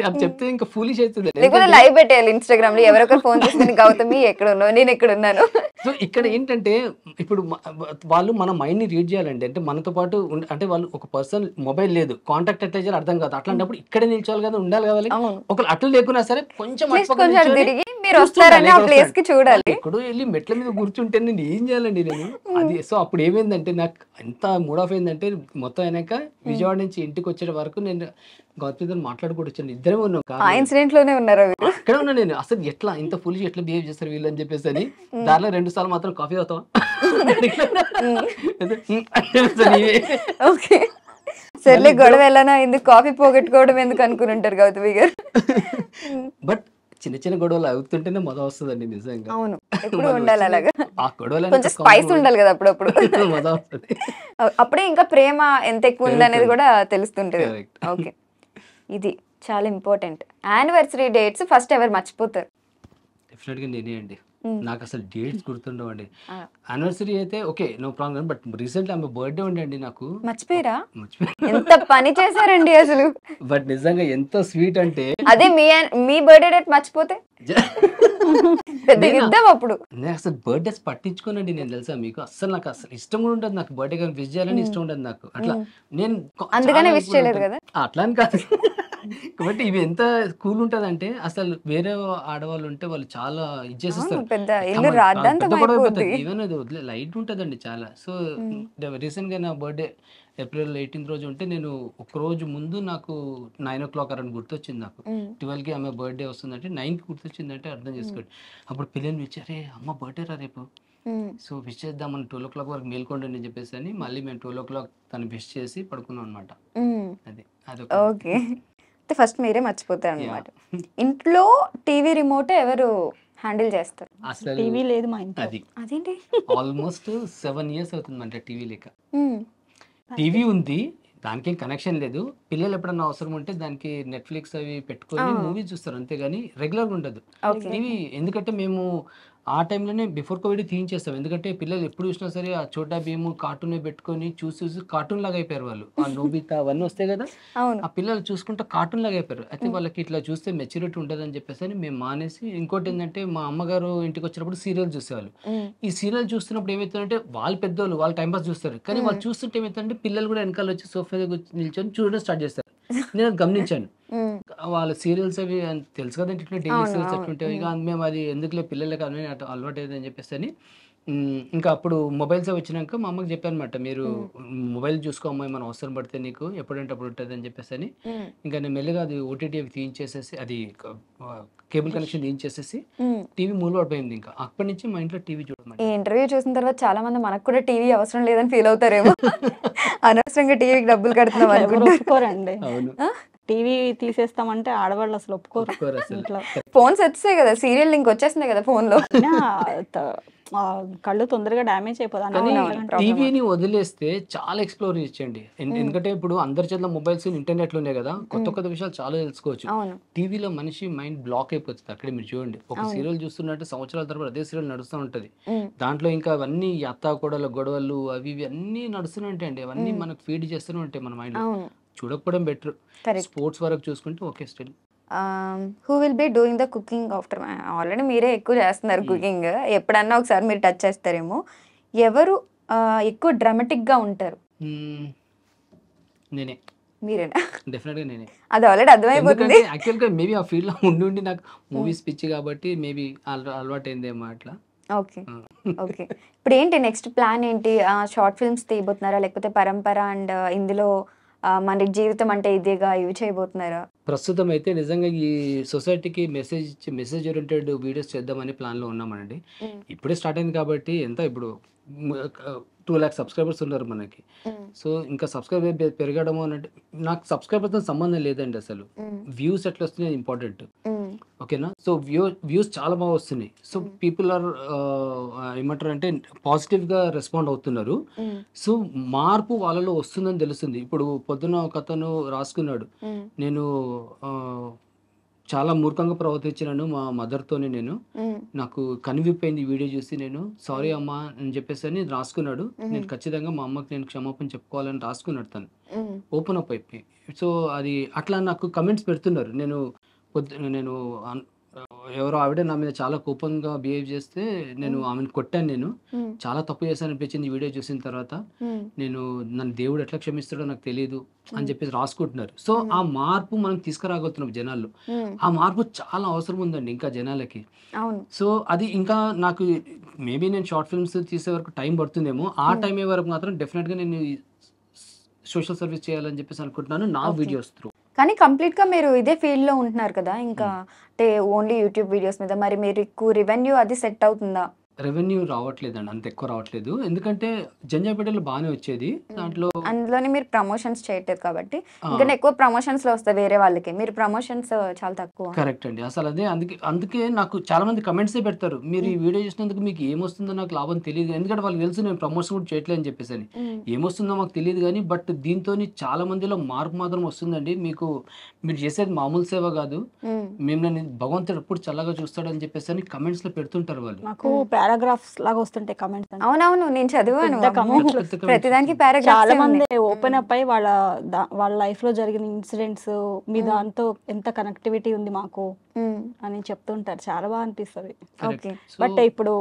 అది చెప్తే ఇంకా ఫూలిష్ అవుతుంది. లేకపోతే లైవ్ పెట్టేయాలి ఇన్స్టాగ్రామ్ లో, ఎవరొకరు ఫోన్ తీసుకుని గౌతమి ఎక్కడ ఉన్నావు, నేను ఎక్కడ ఉన్నాను. సో ఇక్కడ ఏంటంటే ఇప్పుడు వాళ్ళు మన మైండ్ ని రీడ్ చేయాలండి. అంటే మనతో పాటు అంటే వాళ్ళు ఒక పర్సన్ మొబైల్ లేదు, కాంటాక్ట్ ఎట్లా చేయాలి అర్థం కాదు. అట్లాంటప్పుడు ఇక్కడే నిల్చోవాలి కదా, ఉండాలి కావాలి. ఒకళ్ళు అట్లు లేకున్నా సరే కొంచెం తిరిగి మీరు వస్తారని ఆ ప్లేస్ కి చూడాలి. ఎక్కడో వెళ్ళి మెట్ల మీద కూర్చుంటే నేను ఏం చేయాలండి నేను అది. సో అప్పుడు ఏమైందంటే నాకు ఎంత మూడ్ ఆఫ్ అయిందంటే, మొత్తం అయినాక విజయవాడ నుంచి ఇంటికి వచ్చే వరకు నేను గౌతమితో మాట్లాడుకుంటూ వచ్చాను, ఇద్దరే ఉన్నాం. ఆ ఇన్సిడెంట్ లోనే ఉన్నారా? అక్కడ ఉన్నా నేను. అసలు ఎట్లా ఇంత ఫుల్ ఎట్లా బిహేవ్ చేస్తారు వీళ్ళు అని చెప్పేసి అని. దారిలో 2 సార్లు మాత్రం కాఫీ అవుతావా ఓకే, సర్లే గొడవ వెళ్ళనా ఎందుకు, కాఫీ పోగొట్టుకోవడం ఎందుకు అనుకుని ఉంటారు గౌతమి గారు. బట్ చిన్న చిన్న గొడవలు అవుతుంటేనే మజా వస్తుందండి నిజంగా. అవును, ఎప్పుడు ఉండాలి అలాగా. ఆ గొడవలు కొంచెం స్పైస్ ఉండాలి కదా అప్పుడప్పుడు. మజా వస్తుంది. అప్పుడే ఇంకా ప్రేమ ఎంత ఎక్కువ ఉంది అనేది కూడా తెలుస్తుంటది. ఓకే, ఇది చాలా ఇంపార్టెంట్. యానివర్సరీ డేట్స్ ఫస్ట్ ఎవరు మర్చిపోతారు? డెఫినెట్ గా నేనే అండి. నాకు అసలు డేట్స్ గుర్తుండవండి. యానివర్సరీ అయితే okay no problem, but recently ఆమె బర్త్డే ఉండే అండి, నాకు మర్చిపోయారా? ఎంత పని చేశారండి అసలు. బట్ నిజంగా ఎంత స్వీట్ అంటే, అదే మీ బర్త్డే డేట్ మర్చిపోతే పెద్ద యుద్ధం అప్పుడు. నేను అసలు బర్త్డేస్ పట్టించుకోనండి నేను, తెలుసా మీకు. అసలు నాకు అసలు ఇష్టం కూడా ఉంటుంది, నాకు బర్త్డే కానీ విష్ చేయాలని ఇష్టం ఉండదు నాకు. అట్లా నేను అందుకనే విష్ చేయలేదు కదా. అట్లా అని కాదు, కాబట్టి ఇవి ఎంత కూల్ ఉంటది అంటే, అసలు వేరే ఆడవాళ్ళు ఉంటే వాళ్ళు చాలా ఇచ్చేసేస్తారు, పెద్ద ఇల్లు రాద్దాంతం అయిపోద్ది. ఈవెన్ అది వదిలే లైట్ ఉంటదండి చాలా. సో రీసెంట్ గా నా బర్త్డే ఏప్రిల్ 18 రోజు ఉంటే, నేను ఒక రోజు ముందు నాకు 9 o'clock అరౌండ్ గుర్తొచ్చింది. నాకు 12 కి ఆమె బర్త్డే వస్తుందంటే 9 కి గుర్తొచ్చిందంటే అర్థం చేసుకోండి. అప్పుడు పిల్లల్ని విచ్చారే అమ్మ బర్త్డే రా రేపు, సో విష్ చేద్దామని 12 o'clock వరకు మేల్కోండి అని చెప్పేసి అని మళ్ళీ మేము 12 o'clock తను విష్ చేసి పడుకున్నాం అనమాట. అది అదొక. ఓకే, ఫస్ట్ మీరే మర్చిపోతారు అనమాట. ఇంట్లో టీవీ రిమోట్ ఎవరు హ్యాండిల్ చేస్తారు? అసలు టీవీ లేదు మా ఇంట్లో. అది అదేంటి ఆల్మోస్ట్ 7 years అవుతుంది అంటే టీవీ లేక. టీవీ ఉంది, దానికి కనెక్షన్ లేదు. పిల్లలు ఎప్పుడన్నా అవసరం ఉంటే దానికి నెట్ఫ్లిక్స్ అవి పెట్టుకొని మూవీ చూస్తారు, అంతేగాని రెగ్యులర్గా ఉండదు టీవీ. ఎందుకంటే మేము ఆ టైంలోనే బిఫోర్ కోవిడ్ తీయించేస్తాం. ఎందుకంటే పిల్లలు ఎప్పుడు చూసినా సరే ఆ చోటా భీము కార్టూన్ పెట్టుకొని చూసి కార్టూన్ లాగా అయిపోయారు వాళ్ళు. ఆ నోబితా అవన్నీ వస్తాయి కదా, ఆ పిల్లలు చూసుకుంటే కార్టూన్ లాగా అయిపోయారు. అయితే వాళ్ళకి ఇట్లా చూస్తే మెచ్యూరిటీ ఉంటుంది అని చెప్పేసి అని మేము మానేసి, ఇంకోటి ఏంటంటే మా అమ్మగారు ఇంటికి వచ్చినప్పుడు సీరియల్ చూసేవాళ్ళు. ఈ సీరియల్ చూస్తున్నప్పుడు ఏమవుతుందంటే వాళ్ళు పెద్దవాళ్ళు, వాళ్ళు టైంపాస్ చూస్తారు, కానీ వాళ్ళు చూస్తుంటే ఏమవుతుందంటే పిల్లలు కూడా వెనకాల వచ్చి సోఫా దగ్గర నిల్చొని చూడడం స్టార్ట్ చేస్తారు. నేను అది గమనించాను. వాళ్ళ సీరియల్స్ అవి తెలుసు కదండి, ఇట్లా డైలీ సీరియల్స్ ఎట్లుంటాయి. ఇక మేము అది ఎందుకులే పిల్లలకి అన్నీ అలవాటు అయిందని చెప్పేసి అని ఇంకా అప్పుడు మొబైల్సే వచ్చినాక మా అమ్మకి చెప్పానమాట, మీరు మొబైల్ చూసుకో అమ్మాయి, మనం అవసరం పడితే నీకు ఎప్పుడంటే అప్పుడు ఉంటుంది అని చెప్పేసి అని. ఇంకా నేను మెల్లిగా అది ఓటీటీ తీయించేసేసి, అది కేబుల్ కనెక్షన్ తీయించేసేసి టీవీ మూల పడిపోయింది. ఇంకా అప్పటి నుంచి మా ఇంట్లో టీవీ చూడమంట. ఈ ఇంటర్వ్యూ చూసిన తర్వాత చాలా మంది మనకు కూడా టీవీ అవసరం లేదని ఫీల్ అవుతారేమో. అనవసరంగా టీవీకి డబ్బులు కడుతున్నాం ఎవరు అనుకుంటారు. ఒప్పుకోరండి. అవును, టీవీ తీసేస్తామంటే ఆడవాళ్ళు అసలు ఒప్పుకోరు ఒప్పుకోరు అసలు. ఇంట్లో. ఫోన్స్ వచ్చేసాయి కదా, సీరియల్ లింక్ వచ్చేస్తుంది కదా ఫోన్ లో. అయినా ఆ కళ్ళు తొందరగా డ్యామేజ్ అయిపోతుంది. కానీ అవునవును. టీవీని వదిలేస్తే చాలా ఎక్స్ప్లోర్ చేయొచ్చండి. ఎందుకంటే ఇప్పుడు అందరి చేతిలో మొబైల్స్, ఇంటర్నెట్ ఉన్నాయి కదా, కొత్త కొత్త విషయాలు చాలా తెలుసుకోవచ్చు. అవును. టీవీలో మనిషి మైండ్ బ్లాక్ అయిపోతుంది. అక్కడే మీరు చూడండి, ఒక సీరియల్ చూస్తున్నట్టు సంవత్సరాల తరబడి అదే సీరియల్ నడుస్తూ ఉంటది. దాంట్లో ఇంకా అవన్నీ అత్తా కోడల గొడవలు అవి ఇవి అన్నీ నడుస్తూనే ఉంటాయండి. అవన్నీ మనకు ఫీడ్ చేస్తూనే ఉంటాయి మన మైండ్. అవును. చూడకపోవడం బెటర్. Correct. స్పోర్ట్స్ వరకు చూసుకుంటే okay still. Who will be doing the cooking after? Already మీరే ఎక్కువ చేస్తున్నారు కుకింగ్, ఎప్పుడన్నా ఒకసారి మీరు టచ్ చేస్తారేమో. ఎవరు ఎక్కువ డ్రామాటిక్ గా ఉంటారు? నేనే, మీరేనా? డెఫినెట్ గా నేనే. అది ఆల్రెడీ అర్థమైపోతుంది. ఎందుకంటే యాక్చువల్ గా మేబీ ఆ ఫీల్డ్ లో ఉండి నాకు మూవీస్ పిచ్చి కాబట్టి మేబీ అలవాటు అయిందేమో అట్లా. Okay okay. ఇప్పుడు ఏంటి నెక్స్ట్ ప్లాన్ ఏంటి? షార్ట్ ఫిల్మ్స్ తీయబోతున్నారా, లేకపోతే పరంపర అండ్ ఇందులో మన జీవితం అంటే ఇదేగా ఇవి చేయబోతున్నారా? ప్రస్తుతం అయితే నిజంగా ఈ సొసైటీకి మెసేజ్ ఓరియంటెడ్ వీడియోస్ చేద్దామని ప్లాన్లో ఉన్నామండి. ఇప్పుడే స్టార్ట్ అయింది కాబట్టి ఎంత ఇప్పుడు 2 lakhs సబ్స్క్రైబర్స్ ఉన్నారు మనకి. సో ఇంకా సబ్స్క్రైబర్ పెరగడము అంటే నాకు సబ్స్క్రైబర్తో సంబంధం లేదండి అసలు. వ్యూస్ ఎట్లా వస్తున్నాయి ఇంపార్టెంట్, ఓకేనా? సో వ్యూస్ చాలా బాగా వస్తున్నాయి. సో పీపుల్ ఆర్ ఏమంటారు అంటే పాజిటివ్గా రెస్పాండ్ అవుతున్నారు. సో మార్పు వాళ్ళలో వస్తుందని తెలుస్తుంది. ఇప్పుడు పొద్దున ఒక అతను రాసుకున్నాడు, నేను చాలా మూర్ఖంగా ప్రవర్తించినాను మా మదర్తోనే, నేను నాకు కనివిపోయింది ఈ వీడియో చూసి, నేను సారీ అమ్మా అని చెప్పేసి అని రాసుకున్నాడు. నేను ఖచ్చితంగా మా అమ్మకి నేను క్షమాపణ చెప్పుకోవాలని రాసుకున్నాడు తను, ఓపెన్ అప్ అయిపోయి. సో అది అట్లా నాకు కమెంట్స్ పెడుతున్నారు. నేను ఎవరో ఆవిడ నా మీద చాలా కోపంగా బిహేవ్ చేస్తే నేను ఆమెను కొట్టాను, నేను చాలా తప్పు చేశాను అనిపించింది ఈ వీడియో చూసిన తర్వాత. నేను నన్ను దేవుడు ఎట్లా క్షమిస్తాడో నాకు తెలియదు అని చెప్పేసి రాసుకుంటున్నారు. సో ఆ మార్పు మనం తీసుకురాగలుగుతున్నాం జనాల్లో. ఆ మార్పు చాలా అవసరం ఉందండి ఇంకా జనాలకి. సో అది ఇంకా నాకు మేబీ నేను షార్ట్ ఫిల్మ్స్ తీసే వరకు టైం పడుతుందేమో. ఆ టైం అయ్యే వరకు మాత్రం డెఫినెట్గా నేను సోషల్ సర్వీస్ చేయాలని చెప్పేసి అనుకుంటున్నాను నా వీడియోస్ త్రూ. కానీ కంప్లీట్ గా మీరు ఇదే ఫీల్డ్ లో ఉంటున్నారు కదా, ఇంకా అంటే ఓన్లీ యూట్యూబ్ వీడియోస్ మీద, మరి మీరు రెవెన్యూ అది సెట్ అవుతుందా? రెవెన్యూ రావట్లేదండి, అంత ఎక్కువ రావట్లేదు. ఎందుకంటే జంజాపేటలో బాగానే వచ్చేది, దాంట్లో అందులోనే మీరు ప్రమోషన్స్ చేయట్లేదు కాబట్టి ఇంకా ఎక్కువ ప్రమోషన్స్ లో వస్తాయి వేరే వాళ్ళకి, మీరు ప్రమోషన్స్ చాలా తక్కువ. కరెక్ట్ అండి, అసలు అదే అందుకే నాకు చాలా మంది కమెంట్సే పెడతారు, మీరు ఈ వీడియో చేసినందుకు మీకు ఏమొస్తుందో నాకు లాభం తెలియదు. ఎందుకంటే వాళ్ళకి తెలుసు నేను ప్రమోషన్ కూడా చేయట్లేదు అని చెప్పేసి. ఏమొస్తుందో మాకు తెలియదు కానీ బట్ దీంతో చాలా మందిలో మార్పు మాత్రం వస్తుందండి. మీరు చేసేది మామూలు సేవ కాదు, మిమ్మల్ని భగవంతుడు ఎప్పుడు చల్లగా చూస్తాడని చెప్పేసి అని కమెంట్స్ లో పెడుతుంటారు వాళ్ళు. నాకు పారాగ్రాఫ్స్ లాగా వస్తుంటాయి కమెంట్స్. అవునవును, నేను చదివాను ప్రతిదానికి చాలా పారాగ్రాఫ్. మంది ఓపెన్ అప్ అయి వాళ్ళ లైఫ్ లో జరిగిన ఇన్సిడెంట్స్ మీ దాంతో ఎంత కనెక్టివిటీ ఉంది మాకు అని చెప్తుంటారు. చాలా బాగా అనిపిస్తుంది. ఓకే. బట్ ఇప్పుడు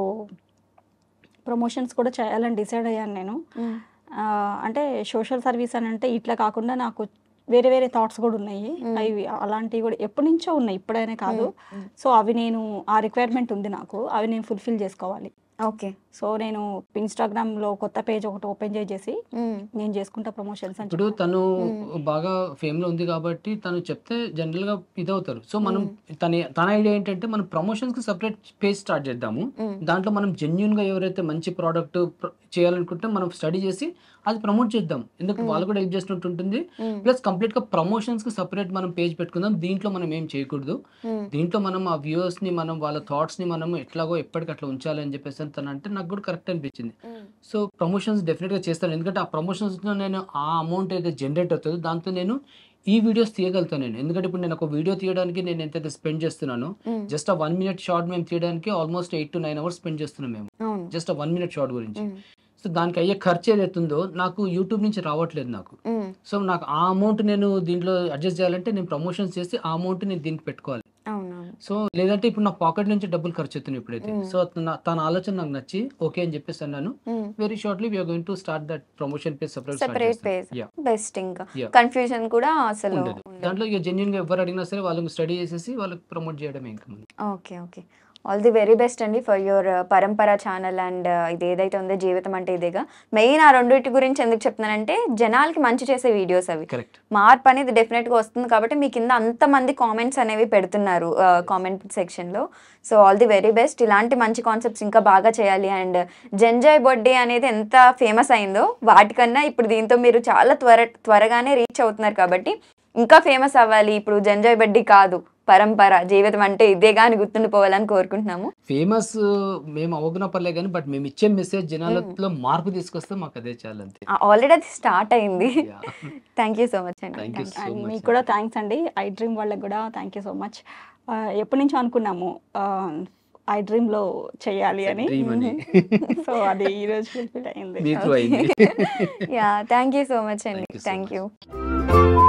ప్రమోషన్స్ కూడా చేయాలని డిసైడ్ అయ్యాను నేను. అంటే సోషల్ సర్వీస్ అని అంటే ఇట్లా కాకుండా నాకు వేరే వేరే థాట్స్ కూడా ఉన్నాయి. అవి అలాంటివి కూడా ఎప్పటి నుంచో ఉన్నాయి, ఇప్పుడైనా కాదు. సో అవి నేను ఆ రిక్వైర్మెంట్ ఉంది నాకు, అవి నేను ఫుల్ఫిల్ చేసుకోవాలి. ఓకే. సో నేను ఇన్స్టాగ్రామ్ లో కొత్త పేజ్ ఒకటి ఓపెన్ చేసి నేను చేసుకుంటా ప్రమోషన్స్ అని. ఇప్పుడు తను బాగా ఫేమ్ లో ఉంది కాబట్టి తను చెప్తే జనరల్ గా ఇదవుతారు. సో మనం తన ఐడియా ఏంటంటే మనం ప్రమోషన్స్ కి సెపరేట్ పేజ్ స్టార్ట్ చేద్దాము. దాంట్లో మనం జెన్యున్ గా ఎవరైతే మంచి ప్రోడక్ట్ చేయాలనుకుంటే మనం స్టడీ చేసి అది ప్రమోట్ చేద్దాం. ఎందుకంటే వాళ్ళు కూడా హెల్ప్ చేసినట్టు ఉంటుంది. ప్లస్ కంప్లీట్ గా ప్రమోషన్స్ కి సెపరేట్ మనం పేజ్ పెట్టుకుందాం. దీంట్లో మనం ఏం చేయకూడదు, దీంట్లో మనం ఆ వ్యూవర్స్ ని మనం వాళ్ళ థాట్స్ ని మనం ఎట్లాగో ఎప్పటికట్లా ఉంచాలి అని చెప్పేసి తను అంటే నాకు కూడా కరెక్ట్ అనిపించింది. సో ప్రమోషన్స్ డెఫినెట్ గా చేస్తాను. ఎందుకంటే ఆ ప్రమోషన్స్ లో నేను ఆ అమౌంట్ అయితే జనరేట్ అవుతుందో దాంతో నేను ఈ వీడియోస్ తీయగలుగుతాను నేను. ఎందుకంటే ఇప్పుడు నేను ఒక వీడియో తీయడానికి నేను ఎంతైతే స్పెండ్ చేస్తున్నానో, జస్ట్ ఆ 1 minute షార్ట్ మేము తీయడానికి ఆల్మోస్ట్ 8 to 9 hours స్పెండ్ చేస్తున్నాం మేము, జస్ట్ ఆ 1 minute షార్ట్ గురించి. సో దానికి అయ్యే ఖర్చు ఏదైతుందో నాకు యూట్యూబ్ నుంచి రావట్లేదు నాకు. సో నాకు ఆ అమౌంట్ నేను దీంట్లో అడ్జస్ట్ చేయాలంటే నేను ప్రమోషన్స్ చేసి ఆ అమౌంట్ నేను దీనికి పెట్టుకోవాలి. సో లేదంటే ఇప్పుడు నా పాకెట్ నుంచి డబ్బులు ఖర్చు అవుతున్నాయి ఇప్పుడైతే. సో తన ఆలోచన నాకు నచ్చి ఓకే అని చెప్పేసి అన్నాను. Very shortly we are going to start that promotion page separate page. Best. ఇంకా కన్ఫ్యూజన్ కూడా అసలు ఉండదు దాంట్లో. ఇక జెన్యున్ గా ఎవరు అడిగినా సరే వాళ్ళకి స్టడీ చేసేసి వాళ్ళకి ప్రమోట్ చేయడం ఇంకా. Okay okay. All the very best అండి ఫర్ యువర్ పరంపర ఛానల్ అండ్ ఇది ఏదైతే ఉందో జీవితం అంటే ఇదేగా. మెయిన్ ఆ రెండింటి గురించి ఎందుకు చెప్తున్నానంటే జనాలకి మంచి చేసే వీడియోస్ అవి. కరెక్ట్. మార్పు అనేది డెఫినెట్గా వస్తుంది కాబట్టి మీ కింద అంతమంది కామెంట్స్ అనేవి పెడుతున్నారు కామెంట్ సెక్షన్లో. So all the very best. ఇలాంటి మంచి కాన్సెప్ట్స్ ఇంకా బాగా చేయాలి. అండ్ జంజాయ్ బర్త్డే అనేది ఎంత ఫేమస్ అయిందో వాటికన్నా ఇప్పుడు దీంతో మీరు చాలా త్వరగానే రీచ్ అవుతున్నారు కాబట్టి ఇంకా ఫేమస్ అవ్వాలి. ఇప్పుడు జంజాయ్ బర్త్డే కాదు, పరంపర జీవితం అంటే ఇదేగా అని గుర్తుండిపోవాలని కోరుకుంటున్నాము. ఫేమస్ మేము అవ్వకున్నా పర్లే కానీ బట్ మేము ఇచ్చే మెసేజ్ జనాలలో మార్పు తీసుకొస్తే మాకు అదే చాలు అంతే. ఆల్రెడీ అది స్టార్ట్ అయింది. థ్యాంక్ యూ సో మచ్ అండి. Thank you so and much. మీకు కూడా థ్యాంక్స్ అండి. ఐ డ్రీమ్ వాళ్ళకి కూడా థ్యాంక్ యూ సో మచ్. ఎప్పటి నుంచో అనుకున్నాము ఐ డ్రీమ్లో చేయాలి అని. డ్రీమ్ అని సో అది ఈరోజు ఫుల్ఫిల్ అయింది. మీకు అయింది. Yeah thank you so much అండి. Thank you so thank much. You.